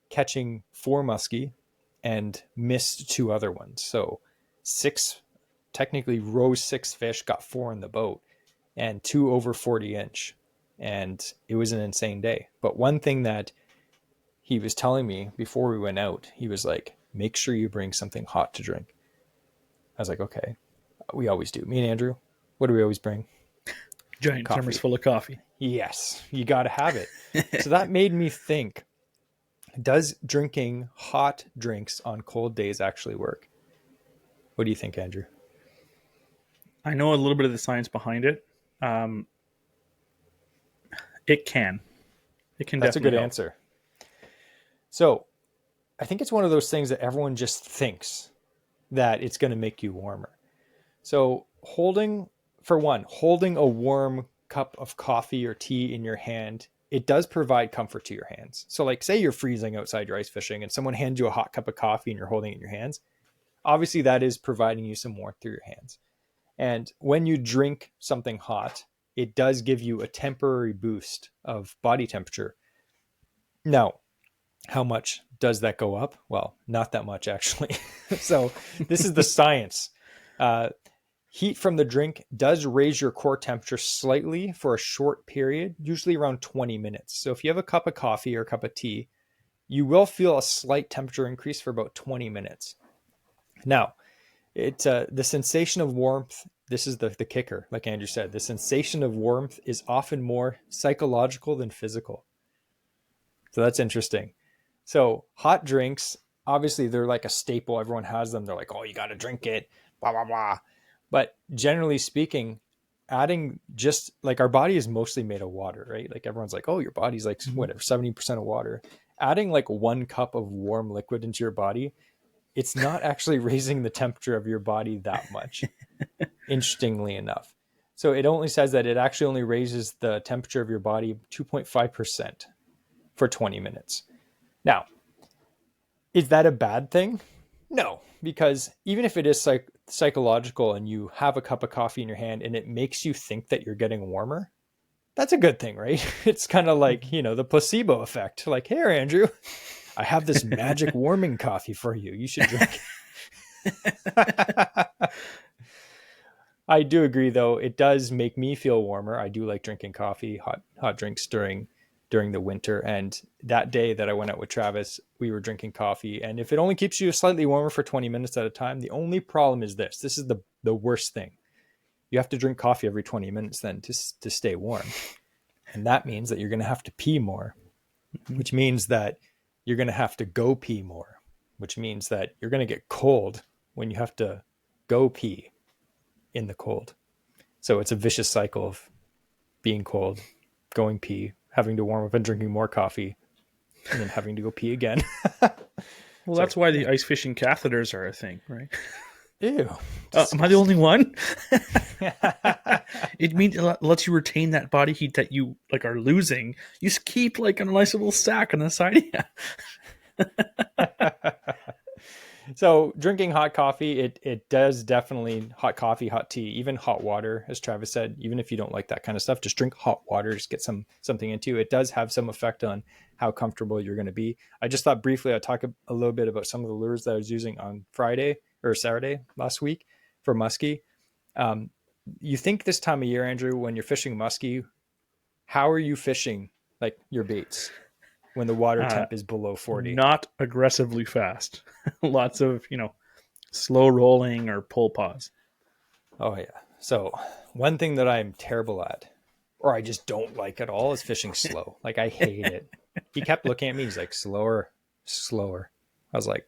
catching 4 muskie and missed 2 other ones. So 6, technically row 6 fish, got 4 in the boat and 2 over 40 inch. And it was an insane day. But one thing that he was telling me before we went out, he was like, make sure you bring something hot to drink. I was like, okay. We always do. Me and Andrew, what do we always bring? Giant thermos full of coffee. Yes, you got to have it. So that made me think, does drinking hot drinks on cold days actually work? What do you think, Andrew? I know a little bit of the science behind it. It can. That's a good answer. So I think it's one of those things that everyone just thinks that it's going to make you warmer. So holding a warm cup of coffee or tea in your hand, it does provide comfort to your hands. So like say you're freezing outside your ice fishing and someone hands you a hot cup of coffee and you're holding it in your hands. obviously that is providing you some warmth through your hands. And when you drink something hot, it does give you a temporary boost of body temperature. Now, how much does that go up? Well, not that much, actually. So this is the science. Heat from the drink does raise your core temperature slightly for a short period, usually around 20 minutes. So if you have a cup of coffee or a cup of tea, you will feel a slight temperature increase for about 20 minutes. Now, the sensation of warmth, this is the kicker, like Andrew said, the sensation of warmth is often more psychological than physical. So that's interesting. So hot drinks, obviously they're like a staple. Everyone has them. They're like, oh, you got to drink it, blah, blah, blah. But generally speaking, adding just like our body is mostly made of water, right? Like everyone's like, oh, your body's like whatever, 70% of water. Adding like 1 cup of warm liquid into your body, it's not actually raising the temperature of your body that much, interestingly enough. So it only says that it actually only raises the temperature of your body 2.5% for 20 minutes. Now, is that a bad thing? No, because even if it is psychological and you have a cup of coffee in your hand and it makes you think that you're getting warmer, that's a good thing, right? It's kind of like, the placebo effect. Like, here, Andrew, I have this magic warming coffee for you. You should drink it. I do agree, though. It does make me feel warmer. I do like drinking coffee, hot drinks during the winter. And that day that I went out with Travis, we were drinking coffee. And if it only keeps you slightly warmer for 20 minutes at a time, the only problem is this. This is the worst thing. You have to drink coffee every 20 minutes then to stay warm. And that means that you're going to have to pee more, which means that you're going to have to go pee more, which means that you're going to get cold when you have to go pee in the cold. So it's a vicious cycle of being cold, going pee, having to warm up and drinking more coffee, and then having to go pee again. Well, that's why the ice fishing catheters are a thing, right? Ew. Am I the only one? It means it lets you retain that body heat that you like are losing. You just keep like a nice little stack on the side. So drinking hot coffee, it does definitely, hot coffee, hot tea, even hot water, as Travis said, even if you don't like that kind of stuff, just drink hot water, just get something into you. It does have some effect on how comfortable you're going to be. I just thought briefly I'd talk a little bit about some of the lures that I was using on Friday or Saturday last week for muskie. You think this time of year, Andrew, when you're fishing muskie, how are you fishing like your baits when the water temp is below 40? Not aggressively fast. Lots of, slow rolling or pull pause. Oh, yeah. So one thing that I'm terrible at, or I just don't like at all, is fishing slow. Like, I hate it. He kept looking at me. He's like, slower, slower. I was like,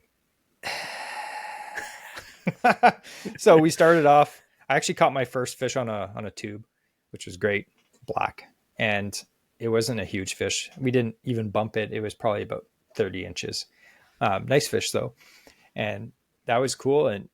so we started off. I actually caught my first fish on a tube, which was great, black. And it wasn't a huge fish. We didn't even bump it. It was probably about 30 inches. Nice fish, though. And that was cool. And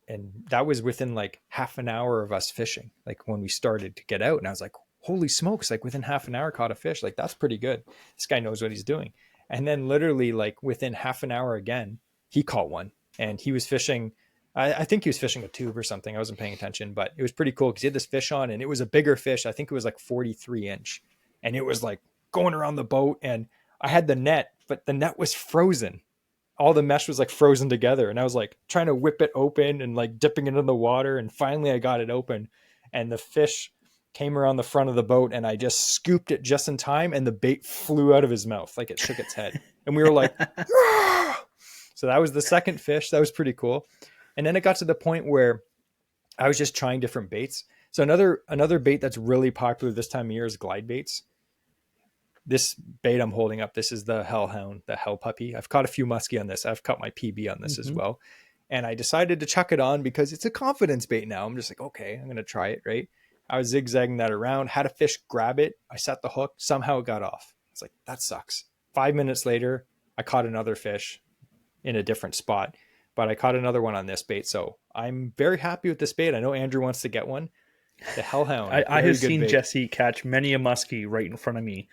that was within like half an hour of us fishing, like when we started to get out. And I was like, holy smokes, like within half an hour caught a fish. Like, that's pretty good. This guy knows what he's doing. And then literally like within half an hour again, he caught one. And he was fishing. I think he was fishing a tube or something. I wasn't paying attention, but it was pretty cool because he had this fish on and it was a bigger fish. I think it was like 43 inch. And it was like going around the boat, and I had the net, but the net was frozen. All the mesh was like frozen together. And I was like trying to whip it open and like dipping it in the water. And finally I got it open and the fish came around the front of the boat and I just scooped it just in time. And the bait flew out of his mouth. Like it shook its head. And we were like, ah! So that was the second fish. That was pretty cool. And then it got to the point where I was just trying different baits. So another bait that's really popular this time of year is glide baits. This bait I'm holding up, this is the hellhound, the hell puppy. I've caught a few muskie on this. I've caught my PB on this as well. And I decided to chuck it on because it's a confidence bait now. I'm just like, okay, I'm going to try it, right? I was zigzagging that around, had a fish grab it. I set the hook. Somehow it got off. It's like, that sucks. 5 minutes later, I caught another fish in a different spot, but I caught another one on this bait. So I'm very happy with this bait. I know Andrew wants to get one. The hellhound. I have seen bait. Jesse catch many a muskie right in front of me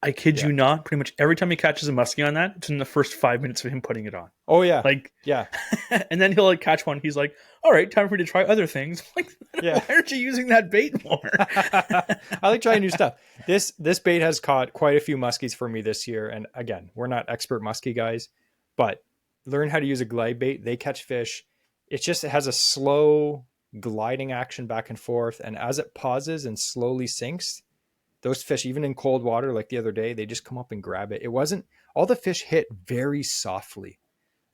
I kid Yeah. you not, pretty much every time he catches a muskie on that, it's in the first 5 minutes of him putting it on. Oh yeah. Like, Yeah. and then he'll like catch one. He's like, all right, time for me to try other things. I'm like, Yeah. why aren't you using that bait more? I like trying new stuff. This bait has caught quite a few muskies for me this year. And again, we're not expert muskie guys, but learn how to use a glide bait. They catch fish. It has a slow gliding action back and forth. And as it pauses and slowly sinks, those fish, even in cold water, like the other day, they just come up and grab it. It wasn't, all the fish hit very softly.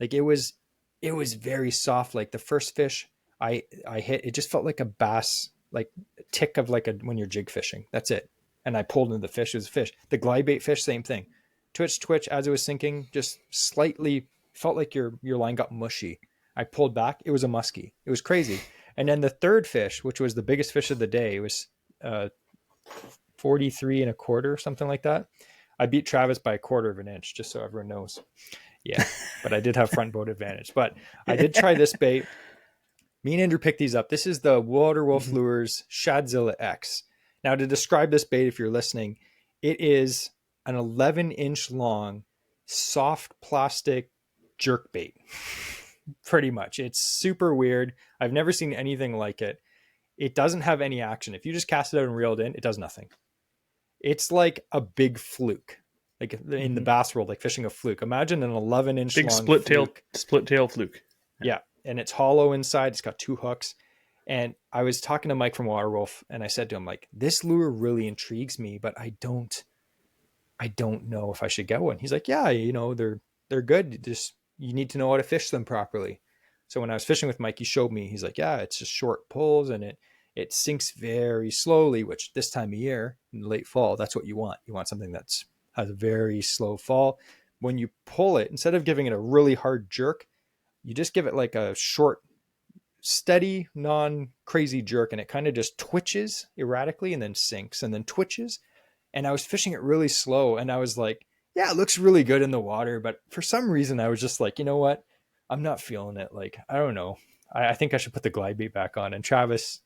Like it was very soft. Like the first fish I hit, it just felt like a bass, like a tick of like when you're jig fishing. That's it. And I pulled into the fish. It was a fish. The glide bait fish, same thing. Twitch as it was sinking, just slightly felt like your line got mushy. I pulled back. It was a muskie. It was crazy. And then the third fish, which was the biggest fish of the day, it was 43 and a quarter, something like that. I beat Travis by 1/4 of an inch, just so everyone knows. Yeah, but I did have front boat advantage. But I did try this bait. Me and Andrew picked these up. This is the Water Wolf Lures Shadzilla X. Now, to describe this bait, if you're listening, it is an 11-inch long, soft plastic jerk bait. Pretty much. It's super weird. I've never seen anything like it. It doesn't have any action. If you just cast it out and reel it in, it does nothing. It's like a big fluke, like in the bass world, like fishing a fluke. Imagine an 11-inch big long split tail fluke. Yeah, and it's hollow inside. It's got 2 hooks. And I was talking to Mike from Waterwolf, and I said to him, like, this lure really intrigues me, but I don't know if I should get one. He's like, yeah, they're good. You need to know how to fish them properly. So when I was fishing with Mike, he showed me. He's like, yeah, it's just short pulls, and it sinks very slowly, which this time of year in late fall, that's what you want. You want something that's has a very slow fall. When you pull it, instead of giving it a really hard jerk, you just give it like a short, steady, non-crazy jerk, and it kind of just twitches erratically and then sinks and then twitches. And I was fishing it really slow, and I was like, yeah, it looks really good in the water. But for some reason, I was just like, you know what? I'm not feeling it. Like, I don't know. I think I should put the glide bait back on. And Travis,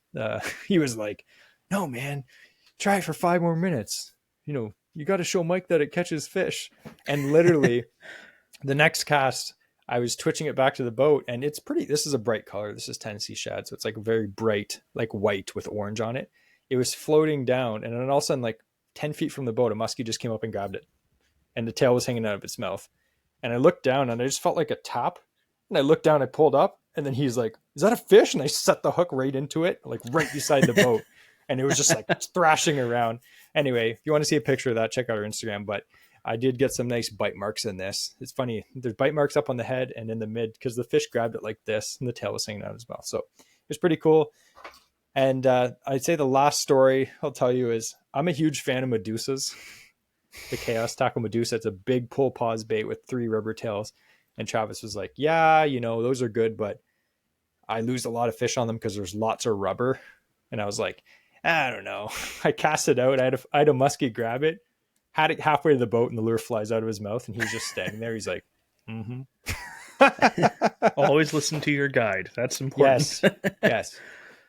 he was like, no, man, try it for 5 more minutes. You got to show Mike that it catches fish. And literally the next cast, I was twitching it back to the boat, and this is a bright color. This is Tennessee shad. So it's like very bright, like white with orange on it. It was floating down, and then all of a sudden, like 10 feet from the boat, a muskie just came up and grabbed it, and the tail was hanging out of its mouth. And I looked down, and I just felt like a tap. And I looked down, I pulled up, and then he's like, is that a fish? And I set the hook right into it, like right beside the boat. And it was just like thrashing around. Anyway, if you want to see a picture of that, check out our Instagram. But I did get some nice bite marks in this. It's funny. There's bite marks up on the head and in the mid because the fish grabbed it like this and the tail was hanging out of his mouth. So it was pretty cool. And I'd say the last story I'll tell you is I'm a huge fan of Medusas. The Chaos Tackle Medusa. It's a big pull pause bait with 3 rubber tails. And Travis was like, yeah, those are good, but I lose a lot of fish on them because there's lots of rubber. And I was like, I don't know. I cast it out. I had a muskie grab it, had it halfway to the boat, and the lure flies out of his mouth, and he's just standing there. He's like, mm-hmm. Always listen to your guide. That's important. Yes.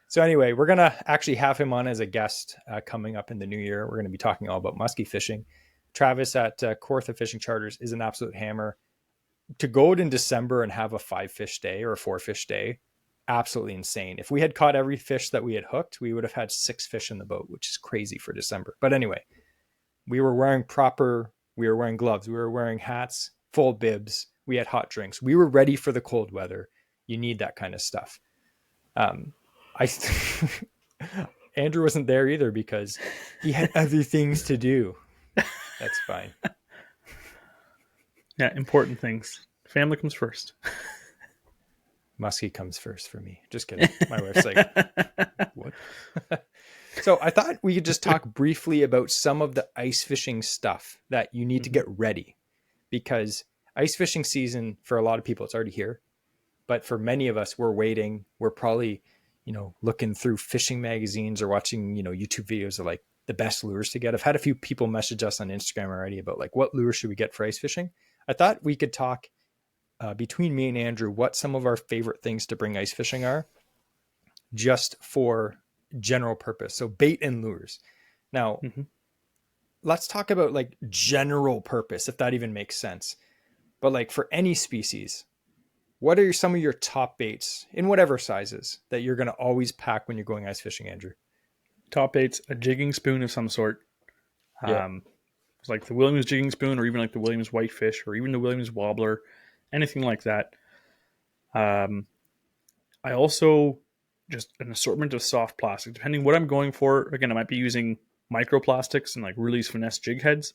So anyway, we're going to actually have him on as a guest coming up in the new year. We're going to be talking all about muskie fishing. Travis at Kawartha Fishing Charters is an absolute hammer. To go out in December and have a 5-fish day or a 4-fish day, absolutely insane. If we had caught every fish that we had hooked, we would have had 6 fish in the boat, which is crazy for December. But anyway, we were wearing gloves, we were wearing hats, full bibs, we had hot drinks. We were ready for the cold weather. You need that kind of stuff. Andrew wasn't there either because he had other things to do. That's fine. Yeah, important things. Family comes first. Muskie comes first for me. Just kidding. My wife's like, what? So I thought we could just talk briefly about some of the ice fishing stuff that you need to get ready, because ice fishing season for a lot of people, it's already here. But for many of us, we're waiting. We're probably, looking through fishing magazines or watching, YouTube videos of like the best lures to get. I've had a few people message us on Instagram already about like, what lures should we get for ice fishing? I thought we could talk between me and Andrew what some of our favorite things to bring ice fishing are, just for general purpose. So bait and lures. Now, let's talk about like general purpose, if that even makes sense. But like for any species, what are some of your top baits in whatever sizes that you're going to always pack when you're going ice fishing, Andrew? Top baits, a jigging spoon of some sort. Yeah. It's like the Williams jigging spoon, or even like the Williams whitefish, or even the Williams wobbler, anything like that. Um, I also just an assortment of soft plastic, depending what I'm going for. Again, I might be using microplastics and like really finesse jig heads,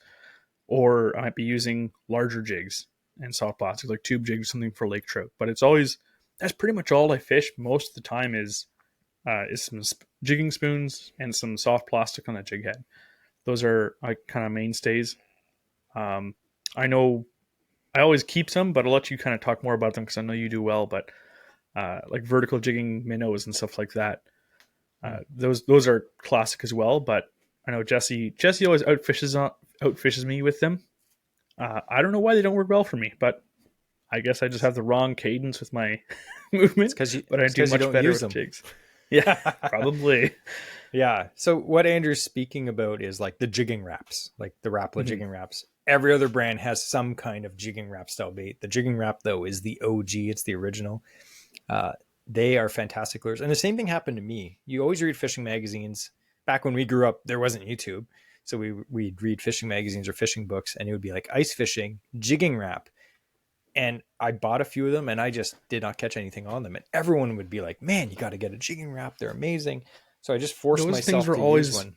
or I might be using larger jigs and soft plastics like tube jigs, something for lake trout. But it's always that's pretty much all I fish most of the time is some jigging spoons and some soft plastic on the jig head. Those are like kind of mainstays. I know I always keep some, but I'll let you kind of talk more about them because I know you do well. But like vertical jigging minnows and stuff like that, those are classic as well. But I know Jesse always outfishes me with them. I don't know why they don't work well for me, but I guess I just have the wrong cadence with my movement. But I do you much don't better use with them. jigs. Yeah, probably. Yeah. So what Andrew's speaking about is like the jigging wraps, like the Rapala Mhm. jigging wraps. Every other brand has some kind of jigging wrap style bait. The jigging wrap though is the OG. It's the original. Uh, they are fantastic lures. And the same thing happened to me. You always read fishing magazines. Back when we grew up, there wasn't YouTube. So we'd read fishing magazines or fishing books, and it would be like ice fishing, jigging wrap. And I bought a few of them, and I just did not catch anything on them. And everyone would be like, man, you got to get a jigging wrap. They're amazing. So I just forced Those things myself were to use always one.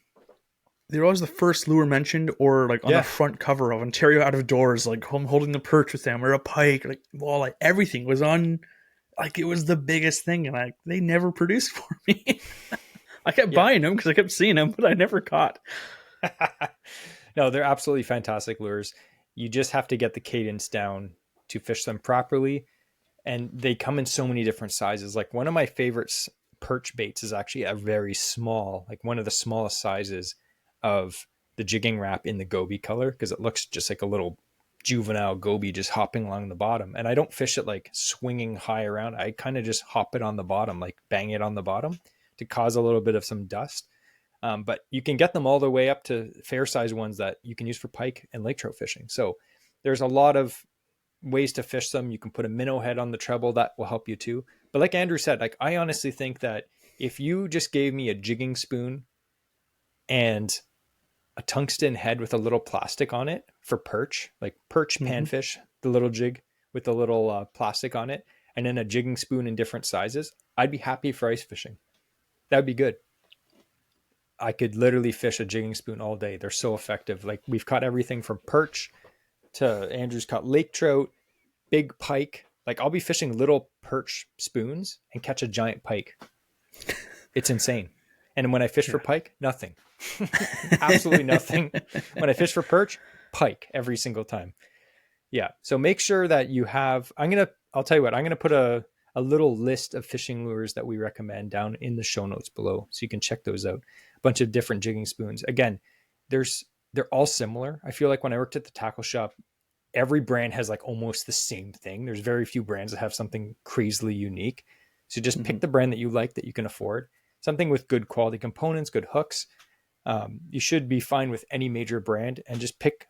they're always the first lure mentioned, or like on the Yeah. front cover of Ontario Out of Doors, like I'm holding the perch with them, or a pike, like walleye. Everything was on, like it was the biggest thing, and they never produced for me. I kept Yeah. buying them because I kept seeing them, but I never caught. No, they're absolutely fantastic lures. You just have to get the cadence down to fish them properly. And they come in so many different sizes. Like one of my favorite perch baits is actually a very small, like one of the smallest sizes of the jigging wrap in the goby color, because it looks just like a little juvenile goby just hopping along the bottom. And I don't fish it like swinging high around. I kind of just hop it on the bottom, like bang it on the bottom to cause a little bit of some dust. But you can get them all the way up to fair size ones that you can use for pike and lake trout fishing. So there's a lot of ways to fish them. You can put a minnow head on the treble, that will help you too. But like Andrew said, like I honestly think that if you just gave me a jigging spoon and a tungsten head with a little plastic on it for perch, like perch Mm-hmm. panfish, the little jig with the little plastic on it, and then a jigging spoon in different sizes, I'd be happy for ice fishing. That'd be good. I could literally fish a jigging spoon all day. They're so effective. Like we've caught everything from perch to Andrew's caught lake trout, big pike. Like I'll be fishing little perch spoons and catch a giant pike. It's insane. And when I fish for Yeah. pike, nothing. Absolutely nothing. When I fish for perch, pike every single time. Yeah. So make sure that you have, I'll tell you what, I'm going to put a little list of fishing lures that we recommend down in the show notes below. So you can check those out. A bunch of different jigging spoons. Again, they're all similar. I feel like when I worked at the tackle shop, every brand has like almost the same thing. There's very few brands that have something crazily unique. So just Mm-hmm. pick the brand that you like, that you can afford. Something with good quality components, good hooks. You should be fine with any major brand, and just pick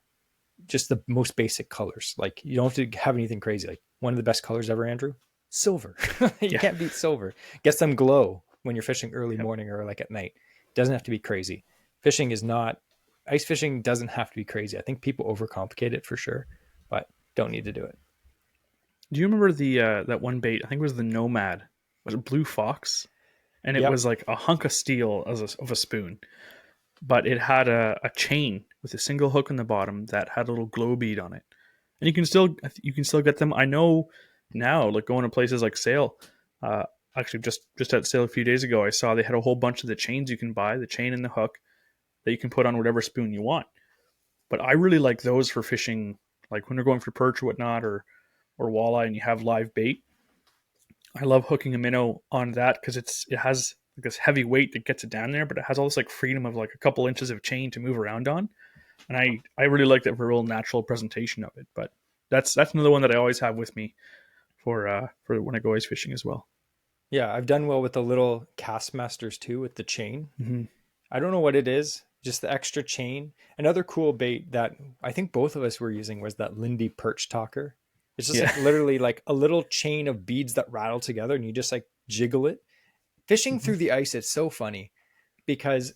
just the most basic colors. Like you don't have to have anything crazy. Like one of the best colors ever, Andrew, silver. You Yeah. can't beat silver. Get some glow when you're fishing early Yep. morning or like at night. It doesn't have to be crazy. Fishing is not, ice fishing doesn't have to be crazy. I think people overcomplicate it for sure, but don't need to do it. Do you remember the that one bait? I think it was the Nomad. Was it Blue Fox? And it Yep. was like a hunk of steel of a spoon, but it had a chain with a single hook on the bottom that had a little glow bead on it. And you can still get them. I know now, like going to places like Sale. Uh, Actually, just at Sale a few days ago, I saw they had a whole bunch of the chains you can buy, the chain and the hook that you can put on whatever spoon you want. But I really like those for fishing, like when you're going for perch or whatnot, or walleye, and you have live bait. I love hooking a minnow on that because it has like this heavy weight that gets it down there, but it has all this like freedom of like a couple inches of chain to move around on, and I really like that for a real natural presentation of it. But that's another one that I always have with me for when I go ice fishing as well. Yeah, I've done well with the little cast masters too with the chain. Mm-hmm. I don't know what it is. just the extra chain. Another cool bait that I think both of us were using was that Lindy perch talker. It's just Yeah. like literally like a little chain of beads that rattle together and you just like jiggle it. Fishing Mhm. through the ice, it's so funny because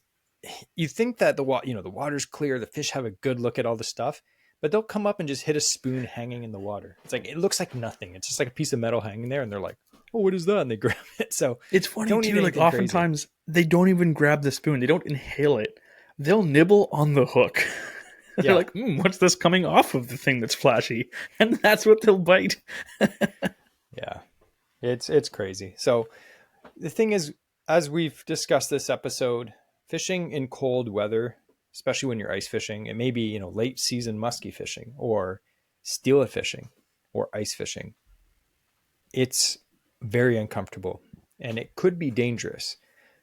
you think that the water's clear, the fish have a good look at all the stuff, but they'll come up and just hit a spoon hanging in the water. It's like, it looks like nothing. It's just like a piece of metal hanging there and they're like, "Oh, what is that?" And they grab it. So It's funny don't need too, like anything crazy. oftentimes they don't even grab the spoon. They don't inhale it. They'll nibble on the hook. They're Yeah. like, what's this coming off of the thing that's flashy? And that's what they'll bite. Yeah. It's crazy. So the thing is, as we've discussed this episode, fishing in cold weather, especially when you're ice fishing, it may be, late season musky fishing or steelhead fishing or ice fishing. It's very uncomfortable and it could be dangerous.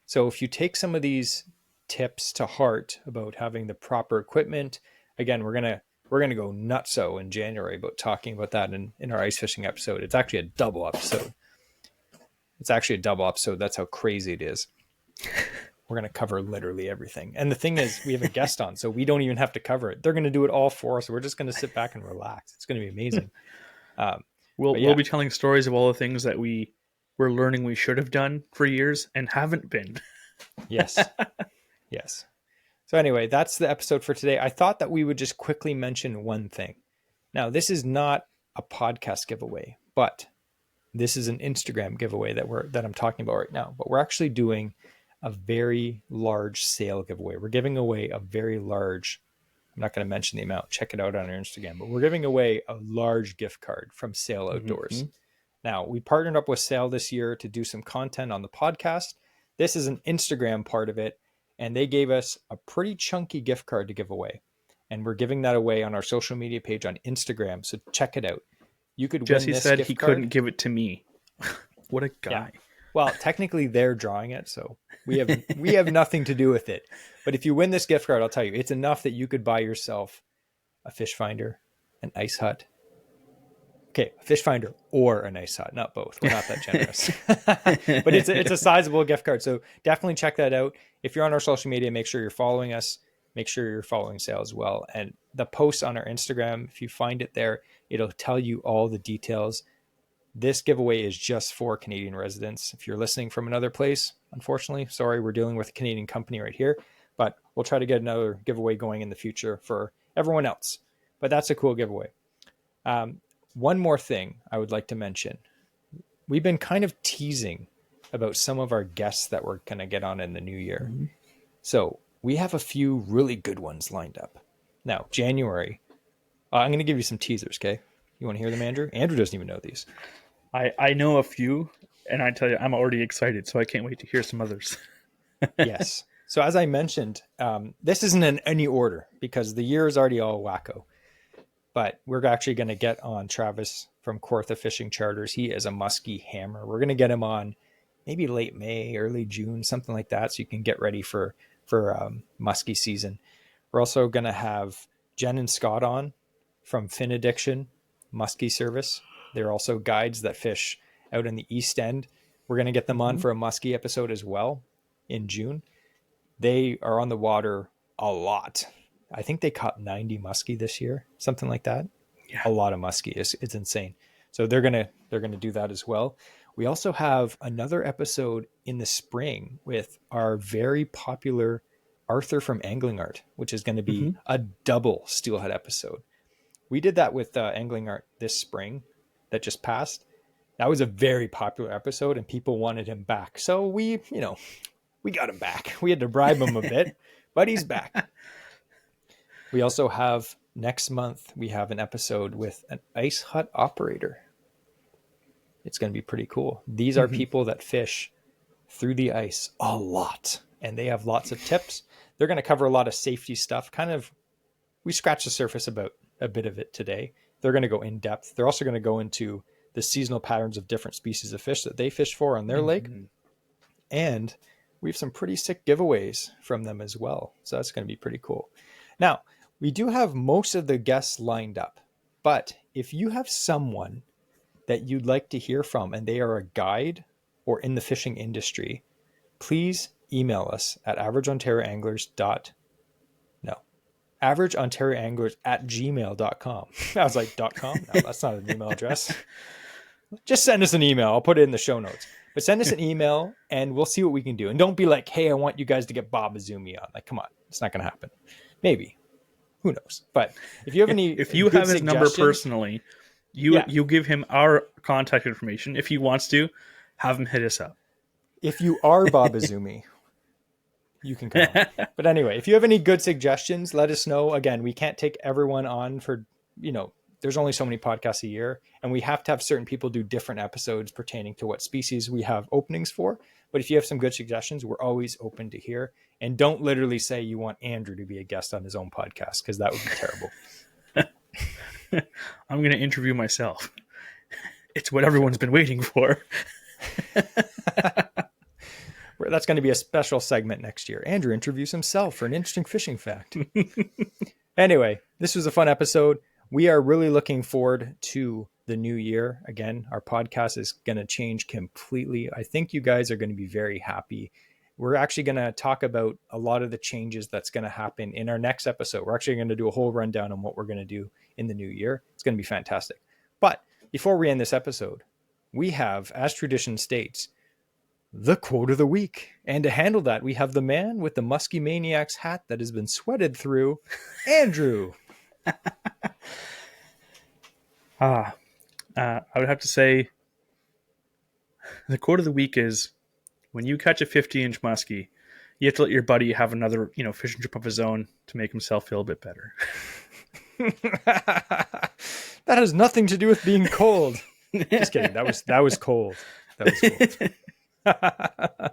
So if you take some of these tips to heart about having the proper equipment, again, we're gonna go nutso in January about talking about that in our ice fishing episode. It's actually a double episode. That's how crazy it is. We're going to cover literally everything. And the thing is, we have a guest on, so we don't even have to cover it. They're going to do it all for us. We're just going to sit back and relax. It's going to be amazing. We'll be telling stories of all the things that we're learning we should have done for years and haven't been. Yes. Yes. So anyway, that's the episode for today. I thought that we would just quickly mention one thing. Now, this is not a podcast giveaway, but this is an Instagram giveaway that I'm talking about right now. But we're actually doing a very large sale giveaway. We're giving away a very large, I'm not going to mention the amount, check it out on our Instagram, but we're giving away a large gift card from Sail Outdoors. Mm-hmm. Now, we partnered up with Sail this year to do some content on the podcast. This is an Instagram part of it, and they gave us a pretty chunky gift card to give away. And we're giving that away on our social media page on Instagram, so check it out. You could Jesse win this said gift he card. couldn't give it to me. What a guy. Yeah. Well, technically they're drawing it, so we have nothing to do with it. But if you win this gift card, I'll tell you, it's enough that you could buy yourself a fish finder, an ice hut. Okay, a fish finder or an ice hut, not both. We're not that generous. But it's a sizable gift card, so definitely check that out. If you're on our social media, make sure you're following us. Make sure you're following Sail as well. And the post on our Instagram, if you find it there, it'll tell you all the details. This giveaway is just for Canadian residents. If you're listening from another place, unfortunately, sorry, we're dealing with a Canadian company right here, but we'll try to get another giveaway going in the future for everyone else. But that's a cool giveaway. One more thing I would like to mention. We've been kind of teasing about some of our guests that we're going to get on in the new year. Mm-hmm. So we have a few really good ones lined up. Now, January, I'm going to give you some teasers, okay? You want to hear them, Andrew? Andrew doesn't even know these. I know a few, and I tell you, I'm already excited, so I can't wait to hear some others. Yes. So as I mentioned, this isn't in any order because the year is already all wacko. But we're actually going to get on Travis from Kawartha Fishing Charters. He is a musky hammer. We're going to get him on maybe late May, early June, something like that, so you can get ready for musky season. We're also going to have Jen and Scott on from Fin Addiction Musky Service. They're also guides that fish out in the East End. We're going to get them on for a musky episode as well in June. They are on the water a lot. I think they caught 90 musky this year, something like that. Yeah. A lot of musky. It's insane. So they're gonna do that as well. We also have another episode in the spring with our very popular Arthur from Angling Art, which is going to be a double steelhead episode. We did that with Angling Art this spring that just passed. That was a very popular episode and people wanted him back. So we got him back. We had to bribe him a bit, but he's back. We also have next month, we have an episode with an ice hut operator. It's going to be pretty cool. These are people that fish through the ice a lot, and they have lots of tips. They're going to cover a lot of safety stuff. We scratched the surface about a bit of it today. They're going to go in depth. They're also going to go into the seasonal patterns of different species of fish that they fish for on their lake. And we have some pretty sick giveaways from them as well. So that's going to be pretty cool. Now, we do have most of the guests lined up, but if you have someone that you'd like to hear from and they are a guide or in the fishing industry, please email us at averageontarioanglers averageontarioanglers@gmail.com. I was like, .com? No, that's not an email address. Just send us an email. I'll put it in the show notes. But send us an email and we'll see what we can do. And don't be like, hey, I want you guys to get Bob Azumi on. Like, come on. It's not going to happen. Maybe. Who knows? But if you have any if you have his number personally, you give him our contact information. If he wants to, have him hit us up. If you are Bob Azumi, you can come on. But anyway, if you have any good suggestions, let us know. Again, we can't take everyone on for, there's only so many podcasts a year, and we have to have certain people do different episodes pertaining to what species we have openings for. But if you have some good suggestions, we're always open to hear. And don't literally say you want Andrew to be a guest on his own podcast, because that would be terrible. I'm going to interview myself. It's what everyone's been waiting for. That's going to be a special segment next year. Andrew interviews himself for an interesting fishing fact. Anyway, this was a fun episode. We are really looking forward to the new year. Again, our podcast is going to change completely. I think you guys are going to be very happy. We're actually going to talk about a lot of the changes that's going to happen in our next episode. We're actually going to do a whole rundown on what we're going to do in the new year. It's going to be fantastic. But before we end this episode, we have, as tradition states, the quote of the week. And to handle that, we have the man with the Musky Maniac's hat that has been sweated through, Andrew. I would have to say the quote of the week is, when you catch a 50-inch muskie, you have to let your buddy have another, fishing trip of his own to make himself feel a bit better. That has nothing to do with being cold. Just kidding. That was cold. That was cold.